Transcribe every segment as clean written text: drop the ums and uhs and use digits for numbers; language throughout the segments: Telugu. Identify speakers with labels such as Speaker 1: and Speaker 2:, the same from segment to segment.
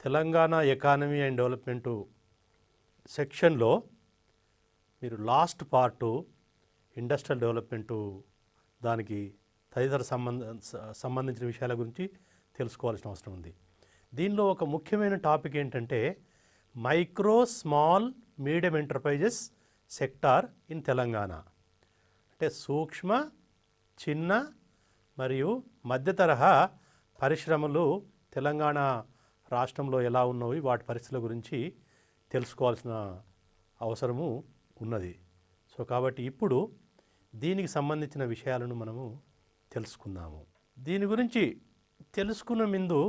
Speaker 1: తెలంగాణ ఎకానమీ అండ్ డెవలప్మెంటు సెక్షన్లో మీరు లాస్ట్ పార్టు ఇండస్ట్రియల్ డెవలప్మెంటు దానికి తదితర సంబంధించిన విషయాల గురించి తెలుసుకోవాల్సిన అవసరం ఉంది. దీనిలో ఒక ముఖ్యమైన టాపిక్ ఏంటంటే micro small medium enterprises sector in Telangana. అంటే సూక్ష్మ, చిన్న మరియు మధ్య తరహా పరిశ్రమలు తెలంగాణ రాష్ట్రంలో ఎలా ఉన్నవి, వాటి పరిస్థితుల గురించి తెలుసుకోవాల్సిన అవసరము ఉన్నది. సో కాబట్టి ఇప్పుడు దీనికి సంబంధించిన విషయాలను మనము తెలుసుకుందాము. దీని గురించి తెలుసుకున్న ముందు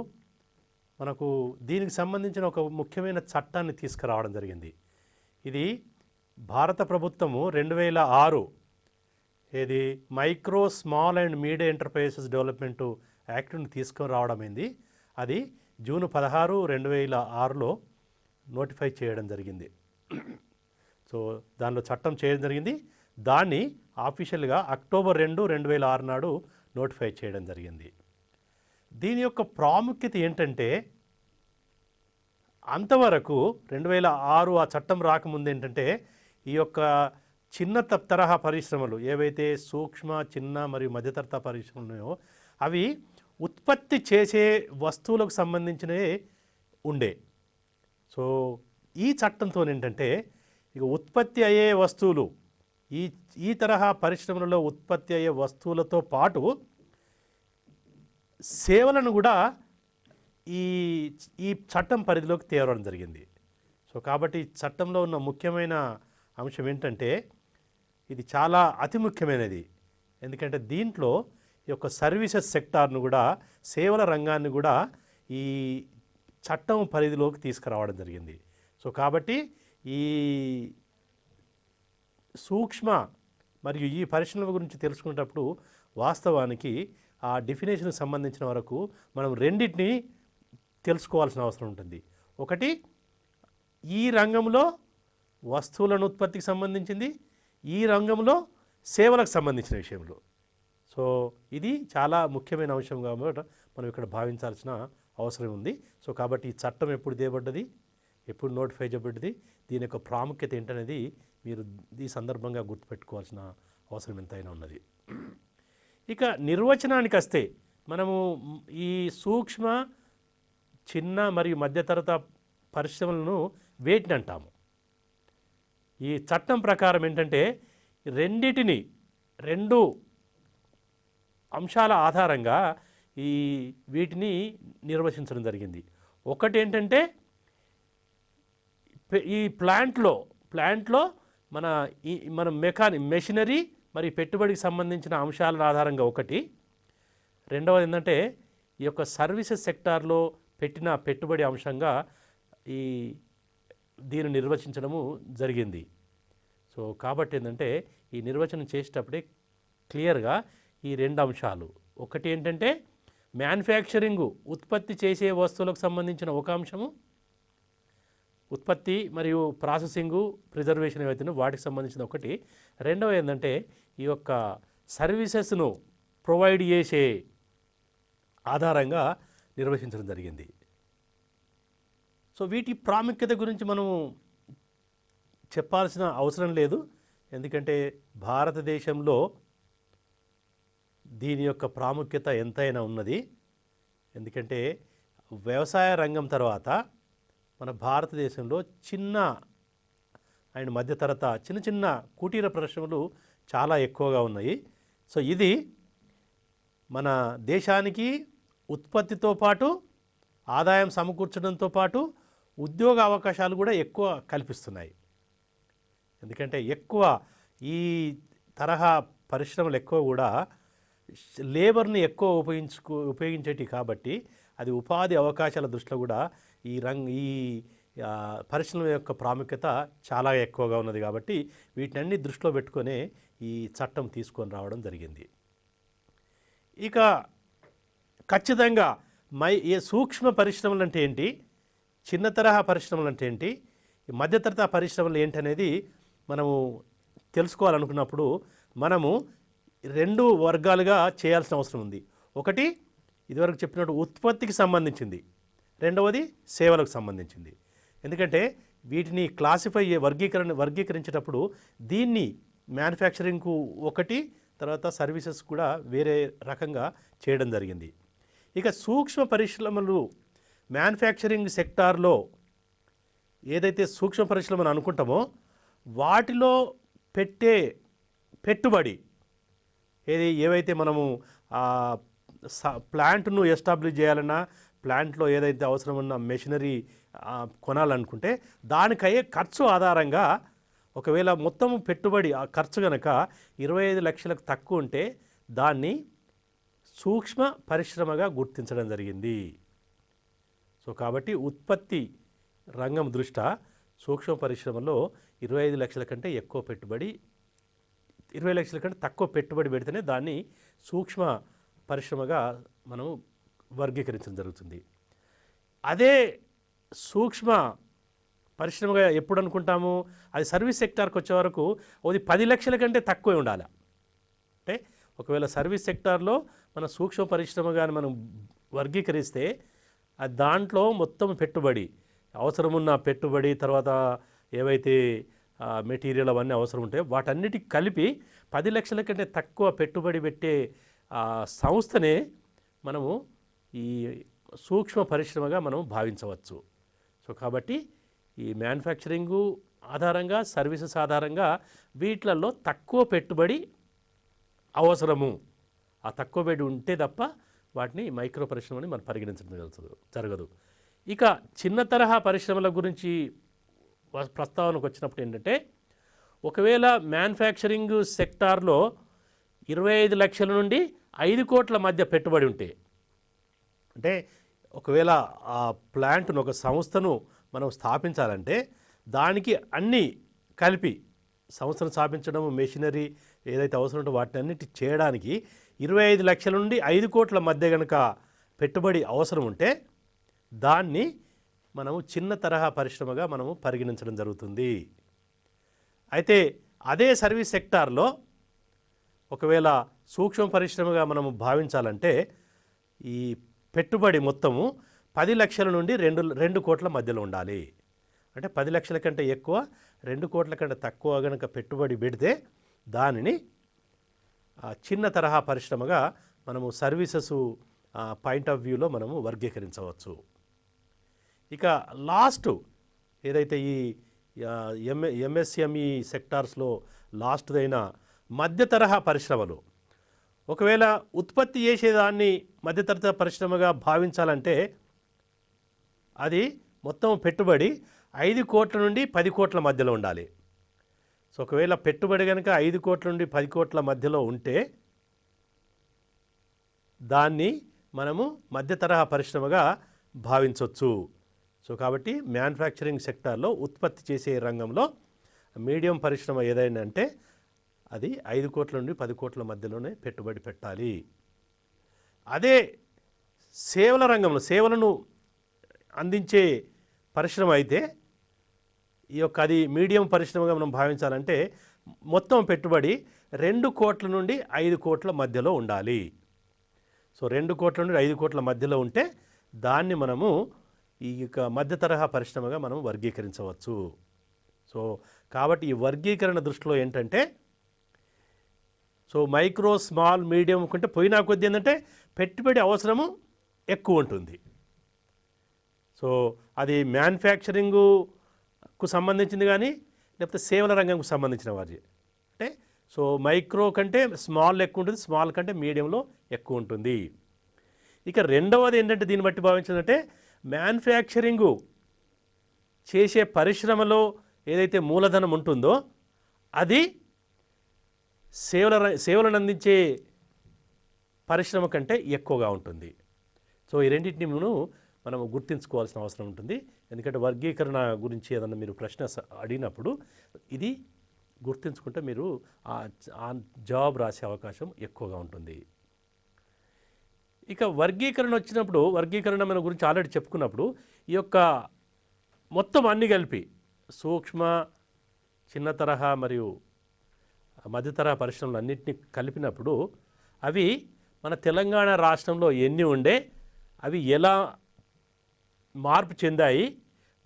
Speaker 1: మనకు దీనికి సంబంధించిన ఒక ముఖ్యమైన చట్టాన్ని తీసుకురావడం జరిగింది. ఇది భారత ప్రభుత్వము 2006 ఏది micro small and medium enterprises development యాక్ట్ని తీసుకొని రావడం అయింది. అది జూన్ 16, 2006లో నోటిఫై చేయడం జరిగింది. సో దానిలో చట్టం చేయడం జరిగింది. దాన్ని ఆఫీషియల్గా అక్టోబర్ 2, 2006 నాడు నోటిఫై చేయడం జరిగింది. దీని యొక్క ప్రాముఖ్యత ఏంటంటే అంతవరకు 2006 ఆ చట్టం రాకముందు ఏంటంటే ఈ యొక్క చిన్న తరహా పరిశ్రమలు ఏవైతే సూక్ష్మ, చిన్న మరియు మధ్యతరహా పరిశ్రమలు ఉన్నాయో అవి ఉత్పత్తి చేసే వస్తువులకు సంబంధించినవి ఉండే. సో ఈ చట్టంతో ఏంటంటే ఇక ఉత్పత్తి అయ్యే వస్తువులు ఈ తరహా పరిశ్రమలలో ఉత్పత్తి అయ్యే వస్తువులతో పాటు సేవలను కూడా ఈ చట్టం పరిధిలోకి తేవడం జరిగింది. సో కాబట్టి చట్టంలో ఉన్న ముఖ్యమైన అంశం ఏంటంటే ఇది చాలా అతి ముఖ్యమైనది. ఎందుకంటే దీంట్లో ఈ యొక్క సర్వీసెస్ సెక్టార్ను కూడా, సేవల రంగాన్ని కూడా ఈ చట్టం పరిధిలోకి తీసుకురావడం జరిగింది. సో కాబట్టి ఈ సూక్ష్మ మరియు ఈ పరిశ్రమల గురించి తెలుసుకునేటప్పుడు వాస్తవానికి ఆ డెఫినేషన్కి సంబంధించిన వరకు మనం రెండింటిని తెలుసుకోవాల్సిన అవసరం ఉంటుంది. ఒకటి ఈ రంగంలో వస్తువులను ఉత్పత్తికి సంబంధించింది, ఈ రంగంలో సేవలకు సంబంధించిన విషయంలో. సో ఇది చాలా ముఖ్యమైన అంశం కాబట్టి మనం ఇక్కడ భావించాల్సిన అవసరం ఉంది. సో కాబట్టి ఈ చట్టం ఎప్పుడు తేబడ్డది, ఎప్పుడు నోటిఫై చేయబడ్డది, దీని యొక్క ప్రాముఖ్యత ఏంటనేది మీరు ఈ సందర్భంగా గుర్తుపెట్టుకోవాల్సిన అవసరం ఎంతైనా ఉన్నది. ఇక నిర్వచనానికి వస్తే మనము ఈ సూక్ష్మ, చిన్న మరియు మధ్యతరహా పరిశ్రమలను వేటిని అంటాము. ఈ చట్టం ప్రకారం ఏంటంటే రెండు అంశాల ఆధారంగా వీటిని నిర్వచించడం జరిగింది. ఒకటి ఏంటంటే ఈ ప్లాంట్లో మన మెషినరీ మరియు పెట్టుబడికి సంబంధించిన అంశాల ఆధారంగా ఒకటి. రెండవది ఏంటంటే ఈ యొక్క సర్వీసెస్ సెక్టార్లో పెట్టిన పెట్టుబడి అంశంగా దీన్ని నిర్వచించడము జరిగింది. సో కాబట్టి ఏంటంటే ఈ నిర్వచనం చేసేటప్పుడే క్లియర్గా ఈ రెండు అంశాలు, ఒకటి ఏంటంటే మ్యానుఫ్యాక్చరింగు, ఉత్పత్తి చేసే వస్తువులకు సంబంధించిన ఒక అంశము, ఉత్పత్తి మరియు ప్రాసెసింగు, ప్రిజర్వేషన్ ఏవైతే వాటికి సంబంధించిన ఒకటి. రెండవ ఏంటంటే ఈ యొక్క సర్వీసెస్ను ప్రొవైడ్ చేసే ఆధారంగా నిర్వచించడం జరిగింది. సో వీటి ప్రాముఖ్యత గురించి మనము చెప్పాల్సిన అవసరం లేదు. ఎందుకంటే భారతదేశంలో దీని యొక్క ప్రాముఖ్యత ఎంతైనా ఉన్నది. ఎందుకంటే వ్యవసాయ రంగం తర్వాత మన భారతదేశంలో చిన్న అండ్ మధ్యతరహా చిన్న కుటీర పరిశ్రమలు చాలా ఎక్కువగా ఉన్నాయి. సో ఇది మన దేశానికి ఉత్పత్తితో పాటు ఆదాయం సమకూర్చడంతో పాటు ఉద్యోగ అవకాశాలు కూడా ఎక్కువ కల్పిస్తున్నాయి. ఎందుకంటే ఎక్కువ ఈ తరహా పరిశ్రమలు ఎక్కువ కూడా లేబర్ని ఎక్కువ ఉపయోగించేటి కాబట్టి అది ఉపాధి అవకాశాల దృష్టిలో కూడా ఈ పరిశ్రమల యొక్క ప్రాముఖ్యత చాలా ఎక్కువగా ఉన్నది. కాబట్టి వీటినన్ని దృష్టిలో పెట్టుకొనే ఈ చట్టం తీసుకొని రావడం జరిగింది. ఇక ఖచ్చితంగా సూక్ష్మ పరిశ్రమలు అంటే ఏంటి, చిన్న తరహా పరిశ్రమలు అంటే ఏంటి, మధ్యతరహా పరిశ్రమలు ఏంటనేది మనము తెలుసుకోవాలనుకున్నప్పుడు మనము రెండు వర్గాలుగా చేయాల్సిన అవసరం ఉంది. ఒకటి ఇదివరకు చెప్పినట్టు ఉత్పత్తికి సంబంధించింది, రెండవది సేవలకు సంబంధించింది. ఎందుకంటే వీటిని వర్గీకరించేటప్పుడు దీన్ని మ్యానుఫ్యాక్చరింగ్కు ఒకటి, తర్వాత సర్వీసెస్ కూడా వేరే రకంగా చేయడం జరిగింది. ఇక సూక్ష్మ పరిశ్రమలు మ్యానుఫ్యాక్చరింగ్ సెక్టార్లో ఏదైతే సూక్ష్మ పరిశ్రమలు అనుకుంటామో వాటిలో పెట్టే పెట్టుబడి ఏవైతే మనము ప్లాంట్ను ఎస్టాబ్లిష్ చేయాలన్నా, ప్లాంట్లో ఏదైతే అవసరం ఉన్న మెషినరీ కొనాలనుకుంటే దానికి అయ్యే ఖర్చు ఆధారంగా ఒకవేళ మొత్తం పెట్టుబడి ఆ ఖర్చు కనుక 25 లక్షలకు తక్కువ ఉంటే దాన్ని సూక్ష్మ పరిశ్రమగా గుర్తించడం జరిగింది. సో కాబట్టి ఉత్పత్తి రంగం దృష్ట్యా సూక్ష్మ పరిశ్రమలో 25 లక్షల కంటే ఎక్కువ పెట్టుబడి, 20 లక్షల కంటే తక్కువ పెట్టుబడి పెడితేనే దాన్ని సూక్ష్మ పరిశ్రమగా మనం వర్గీకరించడం జరుగుతుంది. అదే సూక్ష్మ పరిశ్రమగా ఎప్పుడు అనుకుంటాము, అది సర్వీస్ సెక్టార్కి వచ్చే వరకు అది 10 లక్షల కంటే తక్కువే ఉండాలి. అంటే ఒకవేళ సర్వీస్ సెక్టార్లో మన సూక్ష్మ పరిశ్రమగా మనం వర్గీకరిస్తే దాంట్లో మొత్తం పెట్టుబడి అవసరమున్న పెట్టుబడి, తర్వాత ఏవైతే మెటీరియల్ అవన్నీ అవసరం ఉంటాయో వాటన్నిటికి కలిపి 10 లక్షల కంటే తక్కువ పెట్టుబడి పెట్టే సంస్థనే మనము ఈ సూక్ష్మ పరిశ్రమగా మనం భావించవచ్చు. సో కాబట్టి ఈ మ్యానుఫ్యాక్చరింగు ఆధారంగా, సర్వీసెస్ ఆధారంగా వీటిలలో తక్కువ పెట్టుబడి అవసరము, ఆ తక్కువ పెట్టుబడి ఉంటే తప్ప వాటిని మైక్రో పరిశ్రమని మనం పరిగణించడం జరగదు. ఇక చిన్న తరహా పరిశ్రమల గురించి ప్రస్తావనకు వచ్చినప్పుడు ఏంటంటే, ఒకవేళ మ్యానుఫ్యాక్చరింగ్ సెక్టార్లో 25 లక్షల నుండి 5 కోట్ల మధ్య పెట్టుబడి ఉంటే, అంటే ఒకవేళ ఆ ప్లాంట్ను ఒక సంస్థను మనం స్థాపించాలంటే దానికి అన్నీ కలిపి సంస్థను స్థాపించడం, మెషినరీ ఏదైతే అవసరం ఉందో వాటిని అన్నిటి చేయడానికి 25 లక్షల నుండి 5 కోట్ల మధ్య కనుక పెట్టుబడి అవసరం ఉంటే దాన్ని మనము చిన్న తరహా పరిశ్రమగా మనము పరిగణించడం జరుగుతుంది. అయితే అదే సర్వీస్ సెక్టార్లో ఒకవేళ సూక్ష్మ పరిశ్రమగా మనము భావించాలంటే ఈ పెట్టుబడి మొత్తము 10 లక్షల నుండి 2 కోట్ల మధ్యలో ఉండాలి. అంటే 10 లక్షల కంటే ఎక్కువ, 2 కోట్ల కంటే తక్కువ కనుక పెట్టుబడి పెడితే దానిని చిన్న తరహా పరిశ్రమగా మనము సర్వీసెస్ పాయింట్ ఆఫ్ వ్యూలో మనము వర్గీకరించవచ్చు. ఇక లాస్ట్ ఏదైతే ఈ ఎంఎస్ఎంఈ సెక్టార్స్లో లాస్ట్దైన మధ్య తరహా పరిశ్రమలు, ఒకవేళ ఉత్పత్తి చేసేదాన్ని మధ్యతరహా పరిశ్రమగా భావించాలంటే అది మొత్తం పెట్టుబడి 5 కోట్ల నుండి 10 కోట్ల మధ్యలో ఉండాలి. సో ఒకవేళ పెట్టుబడి కనుక 5 కోట్ల నుండి 10 కోట్ల మధ్యలో ఉంటే దాన్ని మనము మధ్య తరహా పరిశ్రమగా భావించవచ్చు. సో కాబట్టి మ్యానుఫ్యాక్చరింగ్ సెక్టార్లో ఉత్పత్తి చేసే రంగంలో మీడియం పరిశ్రమ ఏదైనా అంటే అది 5 కోట్ల నుండి 10 కోట్ల మధ్యలోనే పెట్టుబడి పెట్టాలి. అదే సేవల రంగంలో సేవలను అందించే పరిశ్రమ అయితే అది మీడియం పరిశ్రమగా మనం భావించాలంటే మొత్తం పెట్టుబడి 2 కోట్ల నుండి 5 కోట్ల మధ్యలో ఉండాలి. సో 2 కోట్ల నుండి 5 కోట్ల మధ్యలో ఉంటే దాన్ని మనము ఈ మధ్య తరహా పరిశ్రమగా మనం వర్గీకరించవచ్చు. సో కాబట్టి ఈ వర్గీకరణ దృష్టిలో ఏంటంటే, సో మైక్రో, స్మాల్, మీడియం కంటే పోయినా కొద్ది ఏంటంటే పెట్టుబడి అవసరము ఎక్కువ ఉంటుంది. సో అది మ్యానుఫ్యాక్చరింగ్కు సంబంధించింది కానీ లేకపోతే సేవల రంగంకు సంబంధించిన వారి అంటే సో మైక్రో కంటే స్మాల్ ఎక్కువ ఉంటుంది, స్మాల్ కంటే మీడియంలో ఎక్కువ ఉంటుంది. ఇక రెండవది ఏంటంటే దీన్ని బట్టి భావించిందంటే మ్యానుఫ్యాక్చరింగు చేసే పరిశ్రమలో ఏదైతే మూలధనం ఉంటుందో అది సేవలను అందించే పరిశ్రమ కంటే ఎక్కువగా ఉంటుంది. సో ఈ రెండింటిని మనం గుర్తుంచుకోవాల్సిన అవసరం ఉంటుంది. ఎందుకంటే వర్గీకరణ గురించి ఏదన్నా మీరు ప్రశ్న అడిగినప్పుడు ఇది గుర్తుంచుకుంటే మీరు ఆ జవాబు రాసే అవకాశం ఎక్కువగా ఉంటుంది. ఇక వర్గీకరణ వచ్చినప్పుడు, వర్గీకరణ మన గురించి ఆల్రెడీ చెప్పుకున్నప్పుడు ఈ యొక్క మొత్తం అన్ని కలిపి సూక్ష్మ, చిన్న తరహా మరియు మధ్య తరహా పరిశ్రమలు అన్నింటినీ కలిపినప్పుడు అవి మన తెలంగాణ రాష్ట్రంలో ఎన్ని ఉండే, అవి ఎలా మార్పు చెందాయి,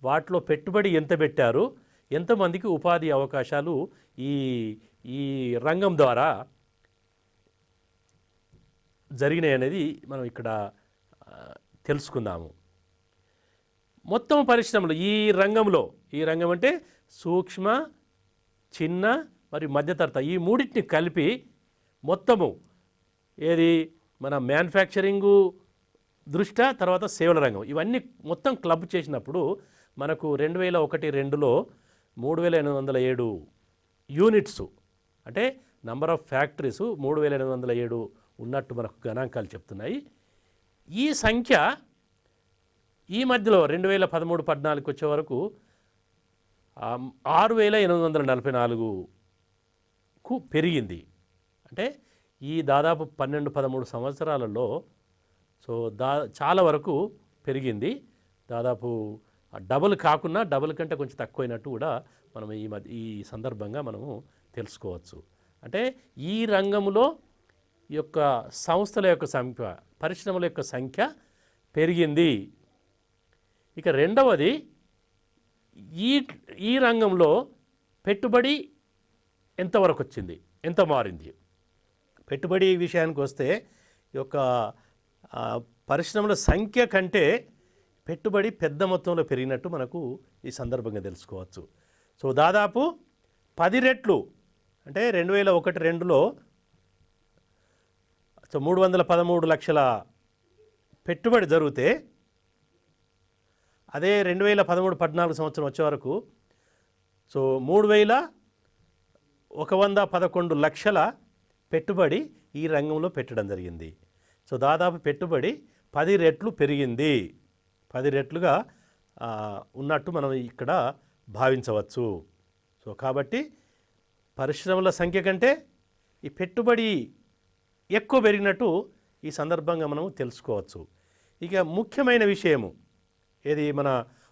Speaker 1: వాటిలో పెట్టుబడి ఎంత పెట్టారు, ఎంతమందికి ఉపాధి అవకాశాలు ఈ ఈ రంగం ద్వారా జరిగినాయి అనేది మనం ఇక్కడ తెలుసుకుందాము. మొత్తం పరిశ్రమలు ఈ రంగం అంటే సూక్ష్మ, చిన్న మరియు మధ్యతరహా ఈ మూడింటిని కలిపి మొత్తము ఏది మన మ్యానుఫ్యాక్చరింగు దృష్ట్యా, తర్వాత సేవల రంగం, ఇవన్నీ మొత్తం క్లబ్ చేసినప్పుడు మనకు 2001-2లో 3807 యూనిట్స్, అంటే నంబర్ ఆఫ్ ఫ్యాక్టరీస్ 3807 ఉన్నట్టు మనకు గణాంకాలు చెప్తున్నాయి. ఈ సంఖ్య ఈ మధ్యలో 2013-14 వచ్చే వరకు 6844కు పెరిగింది. అంటే ఈ దాదాపు 12-13 సంవత్సరాలలో చాలా వరకు పెరిగింది. దాదాపు డబుల్ కాకుండా డబుల్ కంటే కొంచెం తక్కువైనట్టు కూడా మనం ఈ సందర్భంగా మనము తెలుసుకోవచ్చు. అంటే ఈ రంగంలో యొక్క సంస్థల యొక్క సంఖ్య, పరిశ్రమల యొక్క సంఖ్య పెరిగింది. ఇక రెండవది, ఈ రంగంలో పెట్టుబడి ఎంతవరకు వచ్చింది, ఎంత మారింది. పెట్టుబడి విషయానికి వస్తే ఈ యొక్క పరిశ్రమల సంఖ్య కంటే పెట్టుబడి పెద్ద మొత్తంలో పెరిగినట్టు మనకు ఈ సందర్భంగా తెలుసుకోవచ్చు. దాదాపు 10 రెట్లు, అంటే 2001-2లో 313 లక్షల పెట్టుబడి జరిగితే, అదే 2013-14 సంవత్సరం వచ్చే వరకు 3111 లక్షల పెట్టుబడి ఈ రంగంలో పెట్టడం జరిగింది. దాదాపు పెట్టుబడి 10 రెట్లు పెరిగింది, 10 రెట్లుగా ఉన్నట్టు మనం ఇక్కడ భావించవచ్చు. కాబట్టి పరిశ్రమల సంఖ్య కంటే ఈ పెట్టుబడి ఎక్కువ పెరిగినట్టు ఈ సందర్భంగా మనం తెలుసుకోవచ్చు. ఇక ముఖ్యమైన విషయము ఏది, మన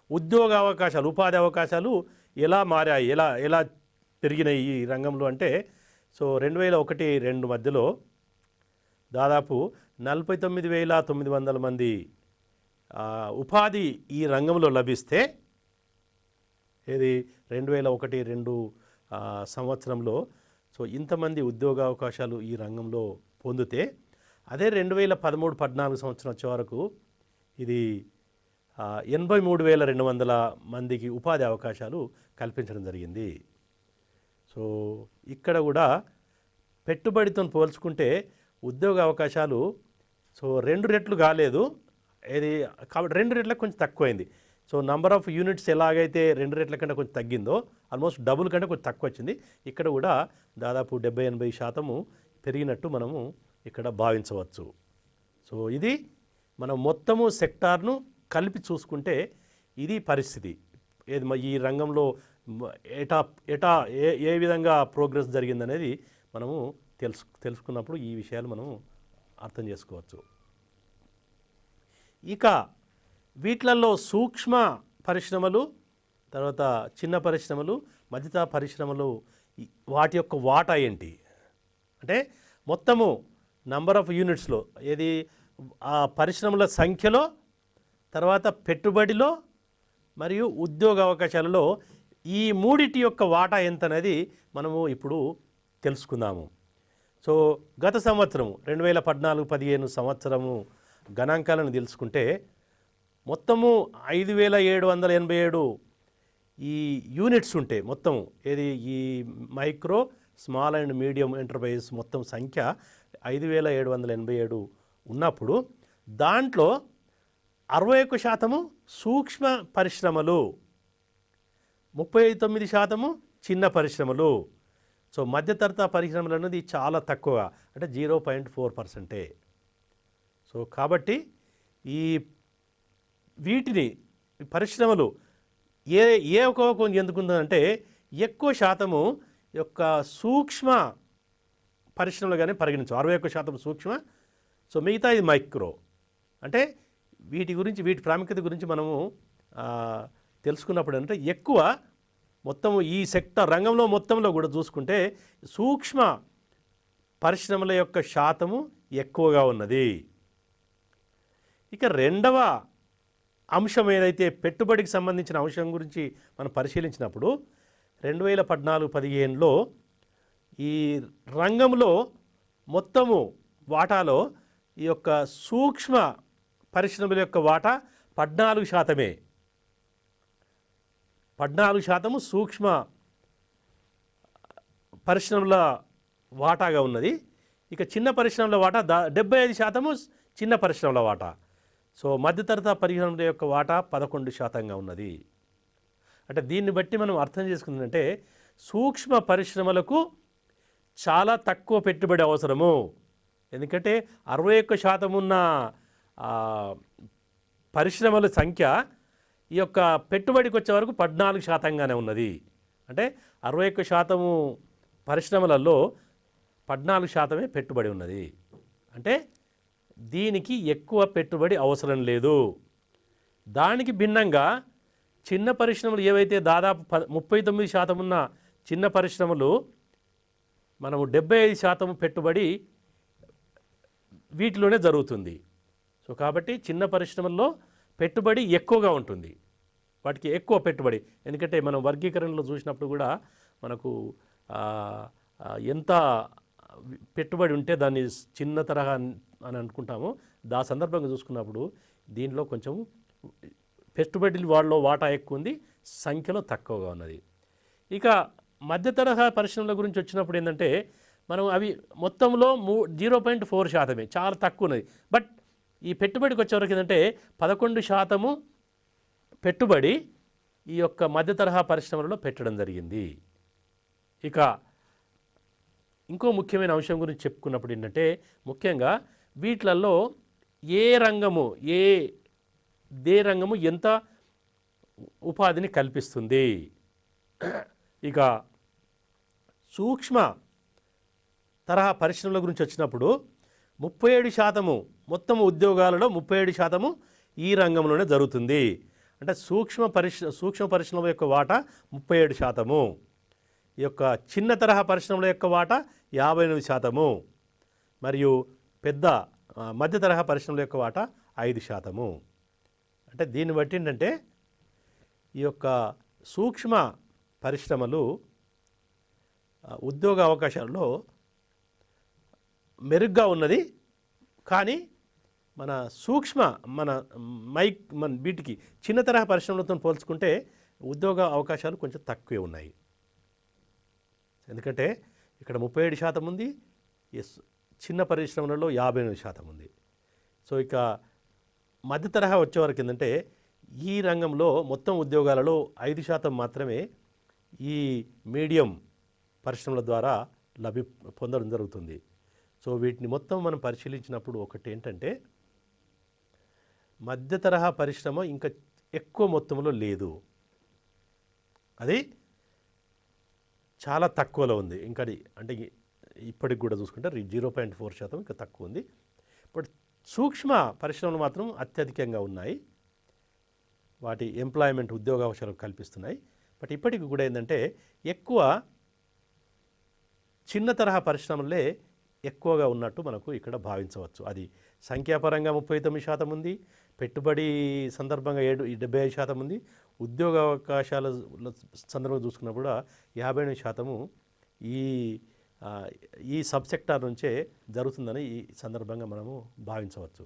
Speaker 1: ఉద్యోగ అవకాశాలు, ఉపాధి అవకాశాలు ఎలా మారాయి, ఎలా పెరిగినాయి ఈ రంగంలో అంటే 2001-2 మధ్యలో దాదాపు 49,900 మంది ఉపాధి ఈ రంగంలో లభిస్తే, ఇది 2001-2 సంవత్సరంలో ఇంతమంది ఉద్యోగ అవకాశాలు ఈ రంగంలో పొందితే, అదే 2013-14 సంవత్సరం వచ్చే వరకు ఇది 83,200 మందికి ఉపాధి అవకాశాలు కల్పించడం జరిగింది. ఇక్కడ కూడా పెట్టుబడితో పోల్చుకుంటే ఉద్యోగ అవకాశాలు 2 రెట్లు కాలేదు, ఇది కాబట్టి 2 రెట్లకు కొంచెం తక్కువైంది. నంబర్ ఆఫ్ యూనిట్స్ ఎలాగైతే 2 రెట్ల కంటే కొంచెం తగ్గిందో, ఆల్మోస్ట్ డబుల్ కంటే కొంచెం తక్కువ వచ్చింది. ఇక్కడ కూడా దాదాపు 70-80% పెరిగినట్టు మనము ఇక్కడ భావించవచ్చు. ఇది మనం మొత్తము సెక్టార్ను కలిపి చూసుకుంటే ఇది పరిస్థితి. ఈ రంగంలో ఏ విధంగా ప్రోగ్రెస్ జరిగిందనేది మనము తెలుసుకున్నప్పుడు ఈ విషయాలు మనము అర్థం చేసుకోవచ్చు. ఇక వీటిలలో సూక్ష్మ పరిశ్రమలు, తర్వాత చిన్న పరిశ్రమలు, మధ్యత పరిశ్రమలు, వాటి యొక్క వాటా ఏంటి అంటే మొత్తము నంబర్ ఆఫ్ యూనిట్స్లో, ఏది ఆ పరిశ్రమల సంఖ్యలో, తర్వాత పెట్టుబడిలో మరియు ఉద్యోగ అవకాశాలలో ఈ మూడిటి యొక్క వాటా ఎంత అనేది మనము ఇప్పుడు తెలుసుకుందాము. గత సంవత్సరం 2014-15 సంవత్సరము గణాంకాలను తెలుసుకుంటే మొత్తము 5,787 ఈ యూనిట్స్ ఉంటే, మొత్తము ఏది ఈ micro, small and medium enterprises మొత్తం సంఖ్య 5,787 ఉన్నప్పుడు దాంట్లో 61% సూక్ష్మ పరిశ్రమలు, 39% చిన్న పరిశ్రమలు. మధ్యతరహా పరిశ్రమలు అనేది చాలా తక్కువ, అంటే 0.4%. కాబట్టి ఈ వీటిని పరిశ్రమలు ఏ ఒక ఎందుకుందంటే ఎక్కువ శాతము యొక్క సూక్ష్మ పరిశ్రమలుగానే పరిగణించు. 61% సూక్ష్మ, మిగతా ఇది మైక్రో. అంటే వీటి ప్రాముఖ్యత గురించి మనము తెలుసుకున్నప్పుడు అంటే ఎక్కువ మొత్తము ఈ సెక్టర్ రంగంలో మొత్తంలో కూడా చూసుకుంటే సూక్ష్మ పరిశ్రమల యొక్క శాతము ఎక్కువగా ఉన్నది. ఇక రెండవ అంశం ఏదైతే పెట్టుబడికి సంబంధించిన అంశం గురించి మనం పరిశీలించినప్పుడు 2014-15లో ఈ రంగంలో మొత్తము వాటాలో ఈ యొక్క సూక్ష్మ పరిశ్రమల యొక్క వాటా 14%. 14% సూక్ష్మ పరిశ్రమల వాటాగా ఉన్నది. ఇక చిన్న పరిశ్రమల వాటా 75% చిన్న పరిశ్రమల వాటా. సో మధ్యతరహా పరిశ్రమల యొక్క వాటా 11%గా ఉన్నది. అంటే దీన్ని బట్టి మనం అర్థం చేసుకుందంటే సూక్ష్మ పరిశ్రమలకు చాలా తక్కువ పెట్టుబడి అవసరము. ఎందుకంటే 61% ఉన్న పరిశ్రమల సంఖ్య ఈ యొక్క పెట్టుబడికి వచ్చే వరకు 14%గానే ఉన్నది. అంటే 61% పరిశ్రమలలో 14%మే పెట్టుబడి ఉన్నది. అంటే దీనికి ఎక్కువ పెట్టుబడి అవసరం లేదు. దానికి భిన్నంగా చిన్న పరిశ్రమలు ఏవైతే దాదాపు 39% ఉన్న చిన్న పరిశ్రమలు మనము 75% పెట్టుబడి వీటిలోనే జరుగుతుంది. సో కాబట్టి చిన్న పరిశ్రమల్లో పెట్టుబడి ఎక్కువగా ఉంటుంది, వాటికి ఎక్కువ పెట్టుబడి. ఎందుకంటే మనం వర్గీకరణలో చూసినప్పుడు కూడా మనకు ఎంత పెట్టుబడి ఉంటే దాన్ని చిన్న తరహా అని అనుకుంటాము. సందర్భంగా చూసుకున్నప్పుడు దీనిలో కొంచెం పెట్టుబడులు వాళ్ళలో వాటా ఎక్కువ ఉంది, సంఖ్యలో తక్కువగా ఉన్నది. ఇక మధ్య తరహా పరిశ్రమల గురించి వచ్చినప్పుడు ఏంటంటే మనం అవి మొత్తంలో 0.4%, చాలా తక్కువ ఉన్నది. బట్ ఈ పెట్టుబడికి వచ్చేవరకు ఏంటంటే 11% పెట్టుబడి ఈ యొక్క మధ్య తరహా పరిశ్రమలలో పెట్టడం జరిగింది. ఇక ఇంకో ముఖ్యమైన అంశం గురించి చెప్పుకున్నప్పుడు ఏంటంటే ముఖ్యంగా వీటిలలో ఏ రంగము ఎంత ఉపాధిని కల్పిస్తుంది. ఇక సూక్ష్మ తరహా పరిశ్రమల గురించి వచ్చినప్పుడు 37% మొత్తం ఉద్యోగాలలో 37% ఈ రంగంలోనే జరుగుతుంది. అంటే సూక్ష్మ పరిశ్రమల యొక్క వాటా 37%, ఈ యొక్క చిన్న తరహా పరిశ్రమల యొక్క వాటా 58%, మరియు మధ్య తరహా పరిశ్రమల యొక్క వాటా 5%. అంటే దీన్ని బట్టి ఏంటంటే ఈ యొక్క సూక్ష్మ పరిశ్రమలు ఉద్యోగ అవకాశాల్లో మెరుగ్గా ఉన్నది. కానీ మన వీటికి చిన్న తరహా పరిశ్రమలతో పోల్చుకుంటే ఉద్యోగ అవకాశాలు కొంచెం తక్కువే ఉన్నాయి. ఎందుకంటే ఇక్కడ 37% ఉంది, చిన్న పరిశ్రమలలో 58% ఉంది. సో ఇక మధ్య తరహా వచ్చేవరకు ఏంటంటే ఈ రంగంలో మొత్తం ఉద్యోగాలలో 5% మాత్రమే ఈ మీడియం పరిశ్రమల ద్వారా పొందడం జరుగుతుంది. సో వీటిని మొత్తం మనం పరిశీలించినప్పుడు ఒకటి ఏంటంటే మధ్య తరహా పరిశ్రమ ఇంకా ఎక్కువ మొత్తంలో లేదు, అది చాలా తక్కువలో ఉంది. ఇంకా అంటే ఇప్పటికి కూడా చూసుకుంటే 0.4% ఇంకా తక్కువ ఉంది. బట్ సూక్ష్మ పరిశ్రమలు మాత్రం అత్యధికంగా ఉన్నాయి, వాటి ఎంప్లాయ్మెంట్ ఉద్యోగ అవకాశాలు కల్పిస్తున్నాయి. బట్ ఇప్పటికి కూడా ఏంటంటే ఎక్కువ చిన్న తరహా పరిశ్రమలే ఎక్కువగా ఉన్నట్టు మనకు ఇక్కడ భావించవచ్చు. అది సంఖ్యాపరంగా 39% ఉంది, పెట్టుబడి సందర్భంగా 75% ఉంది, ఉద్యోగ అవకాశాల సందర్భంగా చూసుకున్నప్పుడు కూడా 58% ఈ సబ్సెక్టార్ నుంచే జరుగుతుందని ఈ సందర్భంగా మనము భావించవచ్చు.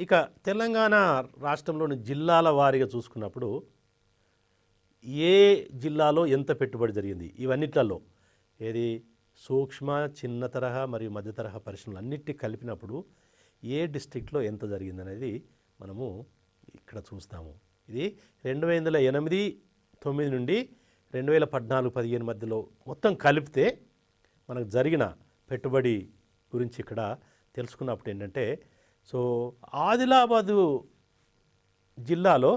Speaker 1: ఇక తెలంగాణ రాష్ట్రంలోని జిల్లాల వారీగా చూసుకున్నప్పుడు ఏ జిల్లాలో ఎంత పెట్టుబడి జరిగింది, ఇవన్నిట్లలో ఏది సూక్ష్మ, చిన్న తరహా మరియు మధ్య తరహా పరిశ్రమలు అన్నిటినీ కలిపినప్పుడు ఏ డిస్ట్రిక్ట్లో ఎంత జరిగింది అనేది మనము ఇక్కడ చూస్తాము. ఇది 2008-9 నుండి 2014-15 మధ్యలో మొత్తం కలిపితే మనకు జరిగిన పెట్టుబడి గురించి ఇక్కడ తెలుసుకున్నప్పుడు ఏంటంటే సో ఆదిలాబాదు జిల్లాలో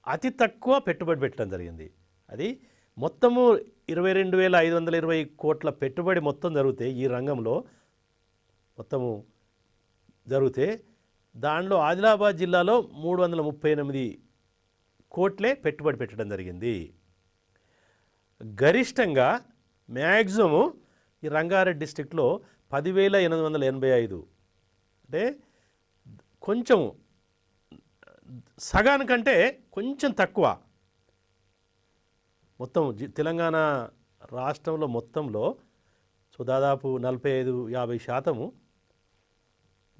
Speaker 1: అతి తక్కువ పెట్టుబడి పెట్టడం జరిగింది. అది మొత్తము 22,520 కోట్ల పెట్టుబడి మొత్తం జరిగితే ఈ రంగంలో మొత్తము జరిగితే దానిలో ఆదిలాబాద్ జిల్లాలో 338 కోట్లే పెట్టుబడి పెట్టడం జరిగింది. గరిష్టంగా మ్యాక్సిమము ఈ రంగారెడ్డి డిస్ట్రిక్ట్లో 10,885, అంటే కొంచెము సగానికంటే కొంచెం తక్కువ. మొత్తం తెలంగాణ రాష్ట్రంలో మొత్తంలో సో దాదాపు 45-50%,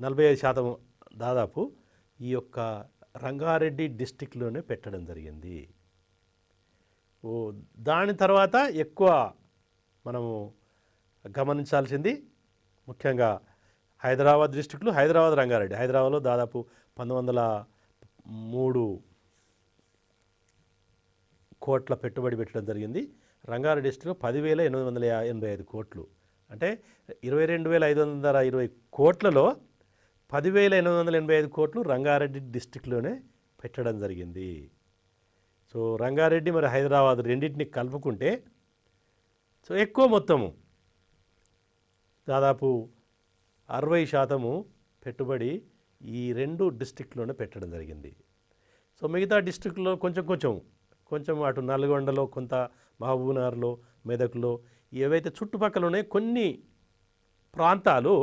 Speaker 1: 45% దాదాపు ఈ యొక్క రంగారెడ్డి డిస్టిక్లోనే పెట్టడం జరిగింది. దాని తర్వాత ఎక్కువ మనము గమనించాల్సింది ముఖ్యంగా హైదరాబాద్ డిస్టిక్లు, హైదరాబాద్ రంగారెడ్డి. హైదరాబాద్లో దాదాపు 1903 కోట్ల పెట్టుబడి పెట్టడం జరిగింది. రంగారెడ్డి డిస్టిక్లో 10,885 కోట్లు. అంటే 22,520 కోట్లలో 10,885 కోట్లు రంగారెడ్డి డిస్టిక్లోనే పెట్టడం జరిగింది. సో రంగారెడ్డి మరి హైదరాబాద్ రెండింటిని కలుపుకుంటే సో ఎక్కువ మొత్తము దాదాపు 60% పెట్టుబడి ఈ 2 డిస్టిక్లోనే పెట్టడం జరిగింది. సో మిగతా డిస్టిక్లో కొంచెం అటు నల్గొండలో, కొంత మహబూబ్నగర్లో, మెదక్లో ఏవైతే చుట్టుపక్కల ఉన్నాయో కొన్ని ప్రాంతాలు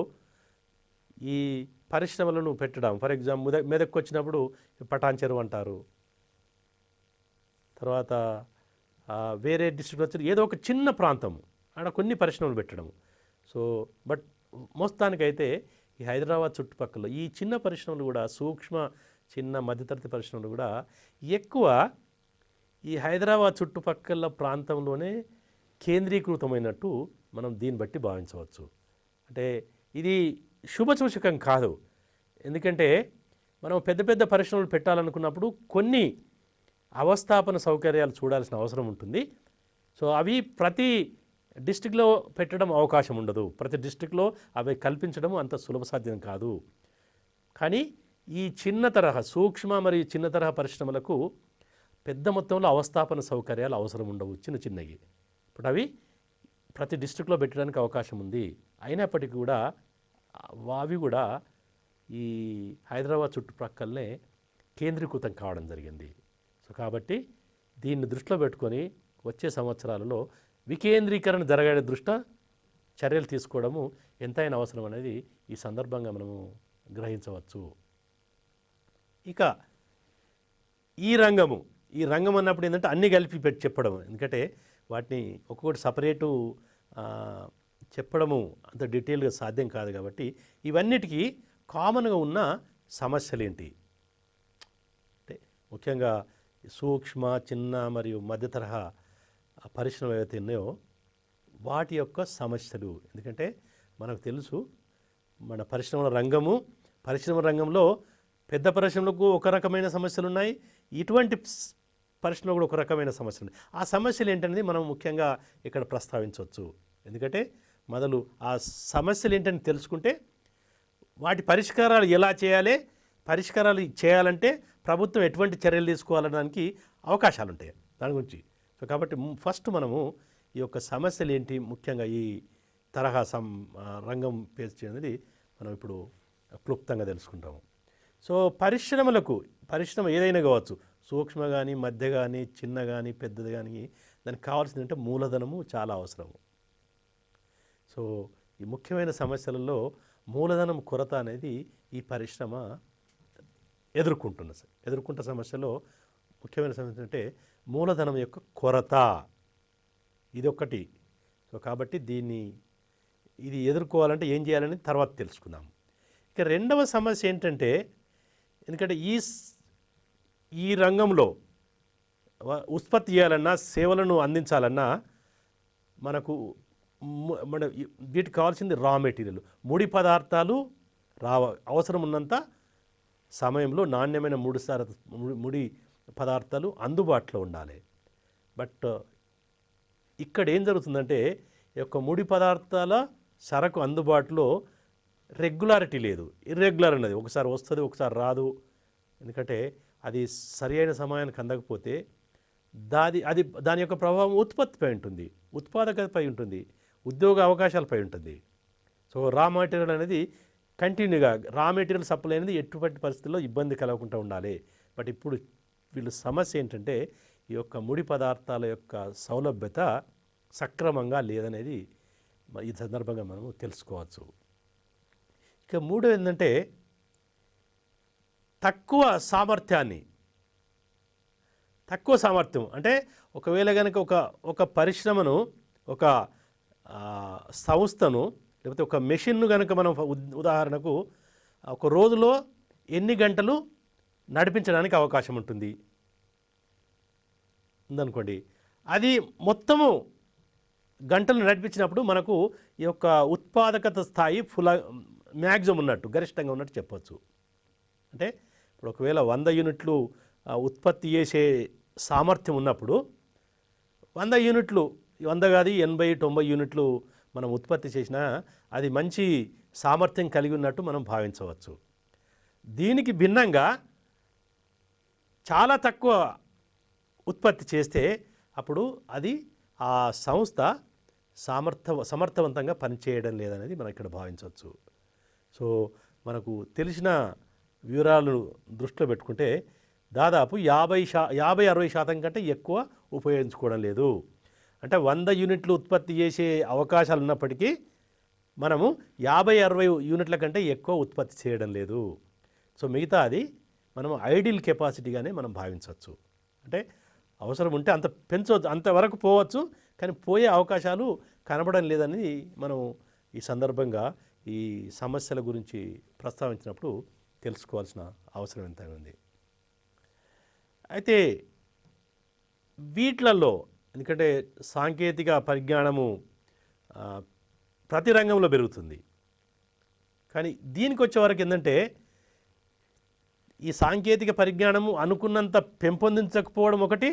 Speaker 1: ఈ పరిశ్రమలను పెట్టడం. ఫర్ ఎగ్జాంపుల్ మెదక్కి వచ్చినప్పుడు పటాన్ చెరువు అంటారు. తర్వాత వేరే డిస్ట్రిక్ట్ వచ్చి ఏదో ఒక చిన్న ప్రాంతం ఆడ కొన్ని పరిశ్రమలు పెట్టడం. సో బట్ మొత్తానికైతే ఈ హైదరాబాద్ చుట్టుపక్కల ఈ చిన్న పరిశ్రమలు కూడా, చిన్న మధ్యతరగతి పరిశ్రమలు కూడా ఎక్కువ ఈ హైదరాబాద్ చుట్టుపక్కల ప్రాంతంలోనే కేంద్రీకృతమైనట్టు మనం దీన్ని బట్టి భావించవచ్చు. అంటే ఇది శుభసూచకం కాదు. ఎందుకంటే మనం పెద్ద పెద్ద పరిశ్రమలు పెట్టాలనుకున్నప్పుడు కొన్ని అవస్థాపన సౌకర్యాలు చూడాల్సిన అవసరం ఉంటుంది. సో అవి ప్రతి డిస్టిక్లో పెట్టడం అవకాశం ఉండదు. ప్రతి డిస్టిక్లో అవి కల్పించడం అంత సులభ సాధ్యం కాదు. కానీ ఈ చిన్న తరహా మరియు చిన్న తరహా పరిశ్రమలకు పెద్ద మొత్తంలో అవస్థాపన సౌకర్యాలు అవసరం ఉండవు, చిన్నవి. ఇప్పుడు అవి ప్రతి డిస్టిక్లో పెట్టడానికి అవకాశం ఉంది. అయినప్పటికీ కూడా అవి కూడా ఈ హైదరాబాద్ చుట్టుపక్కలనే కేంద్రీకృతం కావడం జరిగింది. సో కాబట్టి దీన్ని దృష్టిలో పెట్టుకొని వచ్చే సంవత్సరాలలో వికేంద్రీకరణ జరగే దృష్ట్యా చర్యలు తీసుకోవడము ఎంతైనా అవసరం అనేది ఈ సందర్భంగా మనము గ్రహించవచ్చు. ఇక ఈ రంగం అన్నప్పుడు ఏంటంటే అన్నీ కలిపి చెప్పడం. ఎందుకంటే వాటిని ఒక్కొక్కటి సపరేటు చెప్పడము అంత డీటెయిల్గా సాధ్యం కాదు. కాబట్టి ఇవన్నిటికీ కామన్గా ఉన్న సమస్యలు ఏంటి అంటే ముఖ్యంగా సూక్ష్మ, చిన్న మరియు మధ్య తరహా పరిశ్రమలు ఏవైతే ఉన్నాయో వాటి యొక్క సమస్యలు. ఎందుకంటే మనకు తెలుసు మన పరిశ్రమ రంగంలో పెద్ద పరిశ్రమలకు ఒక రకమైన సమస్యలు ఉన్నాయి, ఇటువంటి పరిశ్రమలో కూడా ఒక రకమైన సమస్యలు ఉన్నాయి. ఆ సమస్యలు ఏంటనేది మనం ముఖ్యంగా ఇక్కడ ప్రస్తావించవచ్చు. ఎందుకంటే మొదలు ఆ సమస్యలు ఏంటని తెలుసుకుంటే వాటి పరిష్కారాలు ఎలా చేయాలి, పరిష్కారాలు చేయాలంటే ప్రభుత్వం ఎటువంటి చర్యలు తీసుకోవాలనడానికి అవకాశాలు ఉంటాయి దాని గురించి. సో కాబట్టి ఫస్ట్ మనము ఈ యొక్క సమస్యలు ఏంటి, ముఖ్యంగా ఈ తరహా రంగం ఫేస్ అనేది మనం ఇప్పుడు క్లుప్తంగా తెలుసుకుంటాము. సో పరిశ్రమ ఏదైనా కావచ్చు, సూక్ష్మ కానీ, మధ్య కానీ, చిన్న కానీ, పెద్దది కానీ, దానికి కావాల్సిందంటే మూలధనము చాలా అవసరము. సో ఈ ముఖ్యమైన సమస్యలలో మూలధనం కొరత అనేది ఈ పరిశ్రమ ఎదుర్కొంటున్న సమస్యలో ముఖ్యమైన సమస్య అంటే మూలధనం యొక్క కొరత. ఇది ఒకటి. సో కాబట్టి ఇది ఎదుర్కోవాలంటే ఏం చేయాలని తర్వాత తెలుసుకుందాం. ఇక రెండవ సమస్య ఏంటంటే, ఎందుకంటే ఈ రంగంలో ఉత్పత్తి చేయాలన్నా, సేవలను అందించాలన్నా వీటికి కావాల్సింది రా మెటీరియల్, ముడి పదార్థాలు అవసరం ఉన్నంత సమయంలో నాణ్యమైన ముడి పదార్థాలు అందుబాటులో ఉండాలి. బట్ ఇక్కడ ఏం జరుగుతుందంటే ఈ యొక్క ముడి పదార్థాల సరకు అందుబాటులో రెగ్యులారిటీ లేదు, ఇర్రెగ్యులర్ అన్నది. ఒకసారి వస్తుంది, ఒకసారి రాదు. ఎందుకంటే అది సరి అయిన సమయానికి అందకపోతే దాని యొక్క ప్రభావం ఉత్పత్తిపై ఉంటుంది, ఉత్పాదకతపై ఉంటుంది, ఉద్యోగ అవకాశాలపై ఉంటుంది. సో రా మెటీరియల్ అనేది కంటిన్యూగా సప్లై అనేది ఎటువంటి పరిస్థితుల్లో ఇబ్బంది కలగకుండా ఉండాలి. బట్ ఇప్పుడు వీళ్ళ సమస్య ఏంటంటే ఈ యొక్క ముడి పదార్థాల యొక్క సౌలభ్యత సక్రమంగా లేదనేది ఈ సందర్భంగా మనము తెలుసుకోవచ్చు. ఇక మూడో ఏంటంటే తక్కువ సామర్థ్యాన్ని, తక్కువ సామర్థ్యం అంటే ఒకవేళ కనుక ఒక పరిశ్రమను, ఒక సంస్థను, లేకపోతే ఒక మెషిన్ను కనుక మనం ఉదాహరణకు ఒక రోజులో ఎన్ని గంటలు నడిపించడానికి అవకాశం ఉందనుకోండి, అది మొత్తము గంటలు నడిపించినప్పుడు మనకు ఈ యొక్క ఉత్పాదకత స్థాయి మ్యాక్సిమం ఉన్నట్టు, గరిష్టంగా ఉన్నట్టు చెప్పవచ్చు. అంటే ఇప్పుడు ఒకవేళ 100 యూనిట్లు ఉత్పత్తి చేసే సామర్థ్యం ఉన్నప్పుడు 100 యూనిట్లు, 100 కాదు 80, 90 యూనిట్లు మనం ఉత్పత్తి చేసినా అది మంచి సామర్థ్యం కలిగి ఉన్నట్టు మనం భావించవచ్చు. దీనికి భిన్నంగా చాలా తక్కువ ఉత్పత్తి చేస్తే అప్పుడు అది ఆ సంస్థ సమర్థవంతంగా పనిచేయడం లేదనేది మనం ఇక్కడ భావించవచ్చు. సో మనకు తెలిసిన వివరాలను దృష్టిలో పెట్టుకుంటే దాదాపు 50-60% కంటే ఎక్కువ ఉపయోగించుకోవడం లేదు. అంటే 100 యూనిట్లు ఉత్పత్తి చేసే అవకాశాలు ఉన్నప్పటికీ మనము 50-60 యూనిట్ల కంటే ఎక్కువ ఉత్పత్తి చేయడం లేదు. సో మిగతా అది మనం ఐడియల్ కెపాసిటీగానే మనం భావించవచ్చు. అంటే అవసరం ఉంటే అంత పెంచవచ్చు, అంతవరకు పోవచ్చు, కానీ పోయే అవకాశాలు కనబడడం లేదని మనం ఈ సందర్భంగా ఈ సమస్యల గురించి ప్రస్తావించినప్పుడు తెలుసుకోవాల్సిన అవసరం ఎంతైనా ఉంది. అయితే వీటిలలో ఎందుకంటే సాంకేతిక పరిజ్ఞానము ప్రతి రంగంలో పెరుగుతుంది, కానీ దీనికి వచ్చేవరకు ఏంటంటే ఈ సాంకేతిక పరిజ్ఞానము అనుకున్నంత పెంపొందించకపోవడం ఒకటి,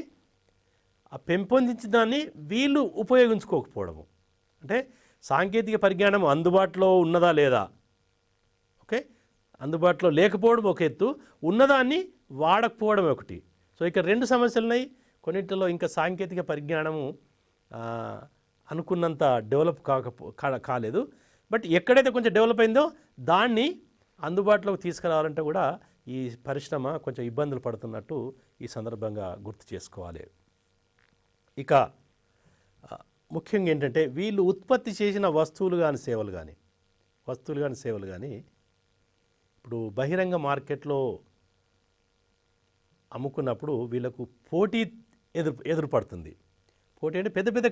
Speaker 1: ఆ పెంపొందించిన దాన్ని వీళ్ళు ఉపయోగించుకోకపోవడము. అంటే సాంకేతిక పరిజ్ఞానం అందుబాటులో ఉన్నదా లేదా, ఓకే, అందుబాటులో లేకపోవడం ఒక ఎత్తు, ఉన్నదాన్ని వాడకపోవడం ఒకటి. సో ఇక్కడ 2 సమస్యలు ఉన్నాయి. కొన్నింటిలో ఇంకా సాంకేతిక పరిజ్ఞానము అనుకున్నంత డెవలప్ కాలేదు. బట్ ఎక్కడైతే కొంచెం డెవలప్ అయిందో దాన్ని అందుబాటులోకి తీసుకురావాలంటే కూడా ఈ పరిశ్రమ కొంచెం ఇబ్బందులు పడుతున్నట్టు ఈ సందర్భంగా గుర్తు చేసుకోవాలి. ఇక ముఖ్యంగా ఏంటంటే వీళ్ళు ఉత్పత్తి చేసిన వస్తువులు కానీ సేవలు కానీ ఇప్పుడు బహిరంగ మార్కెట్లో అమ్ముకున్నప్పుడు వీళ్ళకు పోటీ ఎదురుపడుతుంది. పోటీ అంటే పెద్ద పెద్ద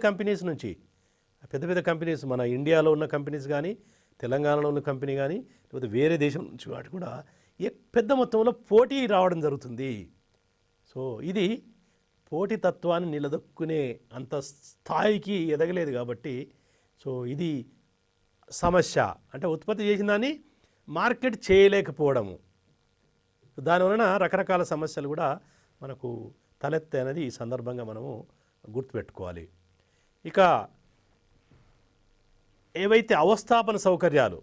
Speaker 1: కంపెనీస్ మన ఇండియాలో ఉన్న కంపెనీస్ కానీ, తెలంగాణలో ఉన్న కంపెనీ కానీ, లేకపోతే వేరే దేశం నుంచి వాటి కూడా పెద్ద మొత్తంలో పోటీ రావడం జరుగుతుంది. సో ఇది పోటీతత్వాన్ని నిలదొక్కునే అంత స్థాయికి ఎదగలేదు కాబట్టి సో ఇది సమస్య. అంటే ఉత్పత్తి చేసిన దాన్ని మార్కెట్ చేయలేకపోవడము, దానివలన రకరకాల సమస్యలు కూడా మనకు తలెత్తాయి అనేది ఈ సందర్భంగా మనము గుర్తుపెట్టుకోవాలి. ఇక ఏవైతే అవస్థాపన సౌకర్యాలు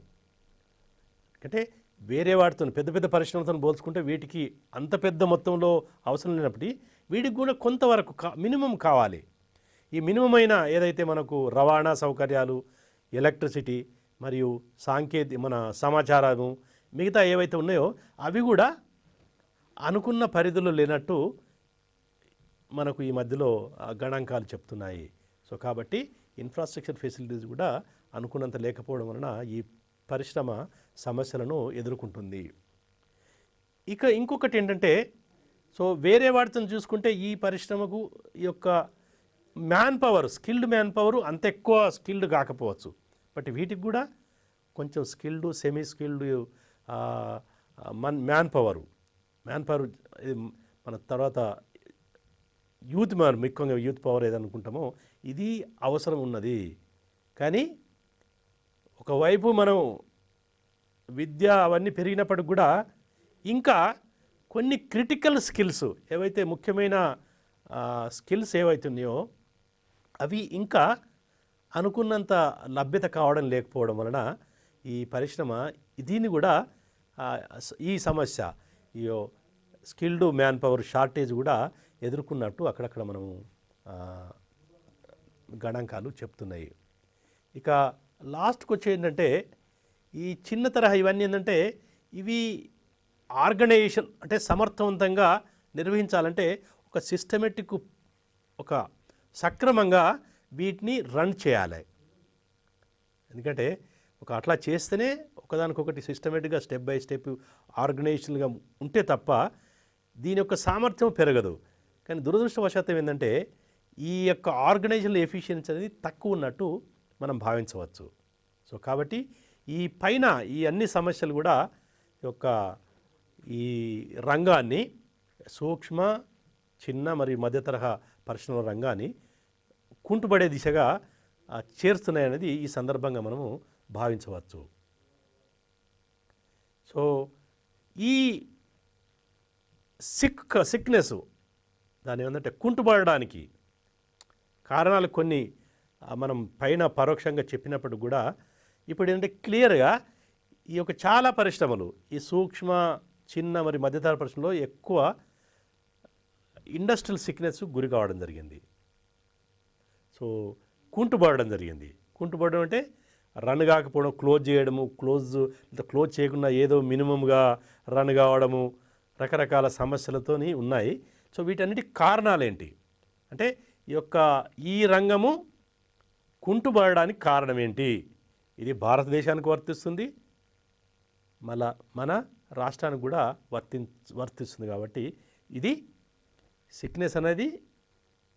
Speaker 1: అంటే వేరే వాటితో పెద్ద పెద్ద పరిశ్రమలతో పోల్చుకుంటే వీటికి అంత పెద్ద మొత్తంలో అవసరం లేనప్పటికీ వీటికి కూడా కొంతవరకు మినిమం కావాలి. ఈ మినిమం అయిన ఏదైతే మనకు రవాణా సౌకర్యాలు, ఎలక్ట్రిసిటీ మరియు మన సమాచారము మిగతా ఏవైతే ఉన్నాయో అవి కూడా అనుకున్న పరిధిలో లేనట్టు మనకు ఈ మధ్యలో గణాంకాలు చెప్తున్నాయి. సో కాబట్టి ఇన్ఫ్రాస్ట్రక్చర్ ఫెసిలిటీస్ కూడా అనుకున్నంత లేకపోవడం వలన ఈ పరిశ్రమ సమస్యలను ఎదుర్కొంటుంది. ఇక ఇంకొకటి ఏంటంటే సో వేరే వాటితో చూసుకుంటే ఈ పరిశ్రమకు ఈ యొక్క స్కిల్డ్ మ్యాన్ పవర్ అంత ఎక్కువ స్కిల్డ్ కాకపోవచ్చు, బట్ వీటికి కూడా కొంచెం skilled, semi skilled man power మన తర్వాత ముఖ్యంగా యూత్ పవర్ ఏదనుకుంటామో ఇది అవసరం ఉన్నది. కానీ ఒకవైపు మనం విద్య అవన్నీ పెరిగినప్పటికి కూడా ఇంకా కొన్ని క్రిటికల్ స్కిల్స్ ఏవైతే ముఖ్యమైన స్కిల్స్ ఏవైతే ఉన్నాయో అవి ఇంకా అనుకున్నంత లభ్యత కావడం లేకపోవడం వలన ఈ పరిశ్రమ దీన్ని కూడా ఈ సమస్య ఈ స్కిల్డ్ మ్యాన్ పవర్ షార్టేజ్ కూడా ఎదుర్కొన్నట్టు అక్కడక్కడ మనము గణాంకాలు చెప్తున్నాయి. ఇక లాస్ట్కి వచ్చే ఏంటంటే ఈ చిన్న తరహా ఇవన్నీ ఏంటంటే ఇవి ఆర్గనైజేషన్ అంటే సమర్థవంతంగా నిర్వహించాలంటే ఒక సిస్టమేటిక్ ఒక సక్రమంగా వీటిని రన్ చేయాలి. ఎందుకంటే అట్లా చేస్తేనే ఒక ఒకదానికొకటి సిస్టమేటిక్గా స్టెప్ బై స్టెప్ ఆర్గనైజేషన్గా ఉంటే తప్ప దీని యొక్క సామర్థ్యం పెరగదు. కానీ దురదృష్టవశాత్తు ఏంటంటే ఈ యొక్క ఆర్గనైజేషన్ ఎఫిషియన్సీ అనేది తక్కువ ఉన్నట్టు మనం భావించవచ్చు. సో కాబట్టి ఈ పైన ఈ అన్ని సమస్యలు కూడా యొక్క ఈ రంగాన్ని సూక్ష్మ, చిన్న మరియు మధ్య తరహా పరిశ్రమల రంగాన్ని కుంటుపడే దిశగా చేరుస్తున్నాయనేది ఈ సందర్భంగా మనము భావించవచ్చు. సో ఈ సిక్నెస్ దాని ఏంటంటే కుంటుపడడానికి కారణాలు కొన్ని మనం పైన పరోక్షంగా చెప్పినప్పుడు కూడా ఇప్పుడు ఏంటంటే క్లియర్గా ఈ యొక్క చాలా పరిశ్రమలు ఈ సూక్ష్మ, చిన్న మరియు మధ్యతర పరిశ్రమలో ఎక్కువ ఇండస్ట్రియల్ సిక్నెస్ గురి కావడం జరిగింది. సో కుంటుపడడం జరిగింది. కుంటుపడడం అంటే రన్ కాకపోవడం, క్లోజ్ చేయడము, క్లోజ్ చేయకుండా ఏదో మినిమంగా రన్ కావడము, రకరకాల సమస్యలతోని ఉన్నాయి. సో వీటన్నిటి కారణాలు ఏంటి అంటే ఈ రంగము కుంటుపడడానికి కారణం ఏంటి? ఇది భారతదేశానికి వర్తిస్తుంది, మన రాష్ట్రానికి కూడా వర్తిస్తుంది. కాబట్టి ఇది సిక్నెస్ అనేది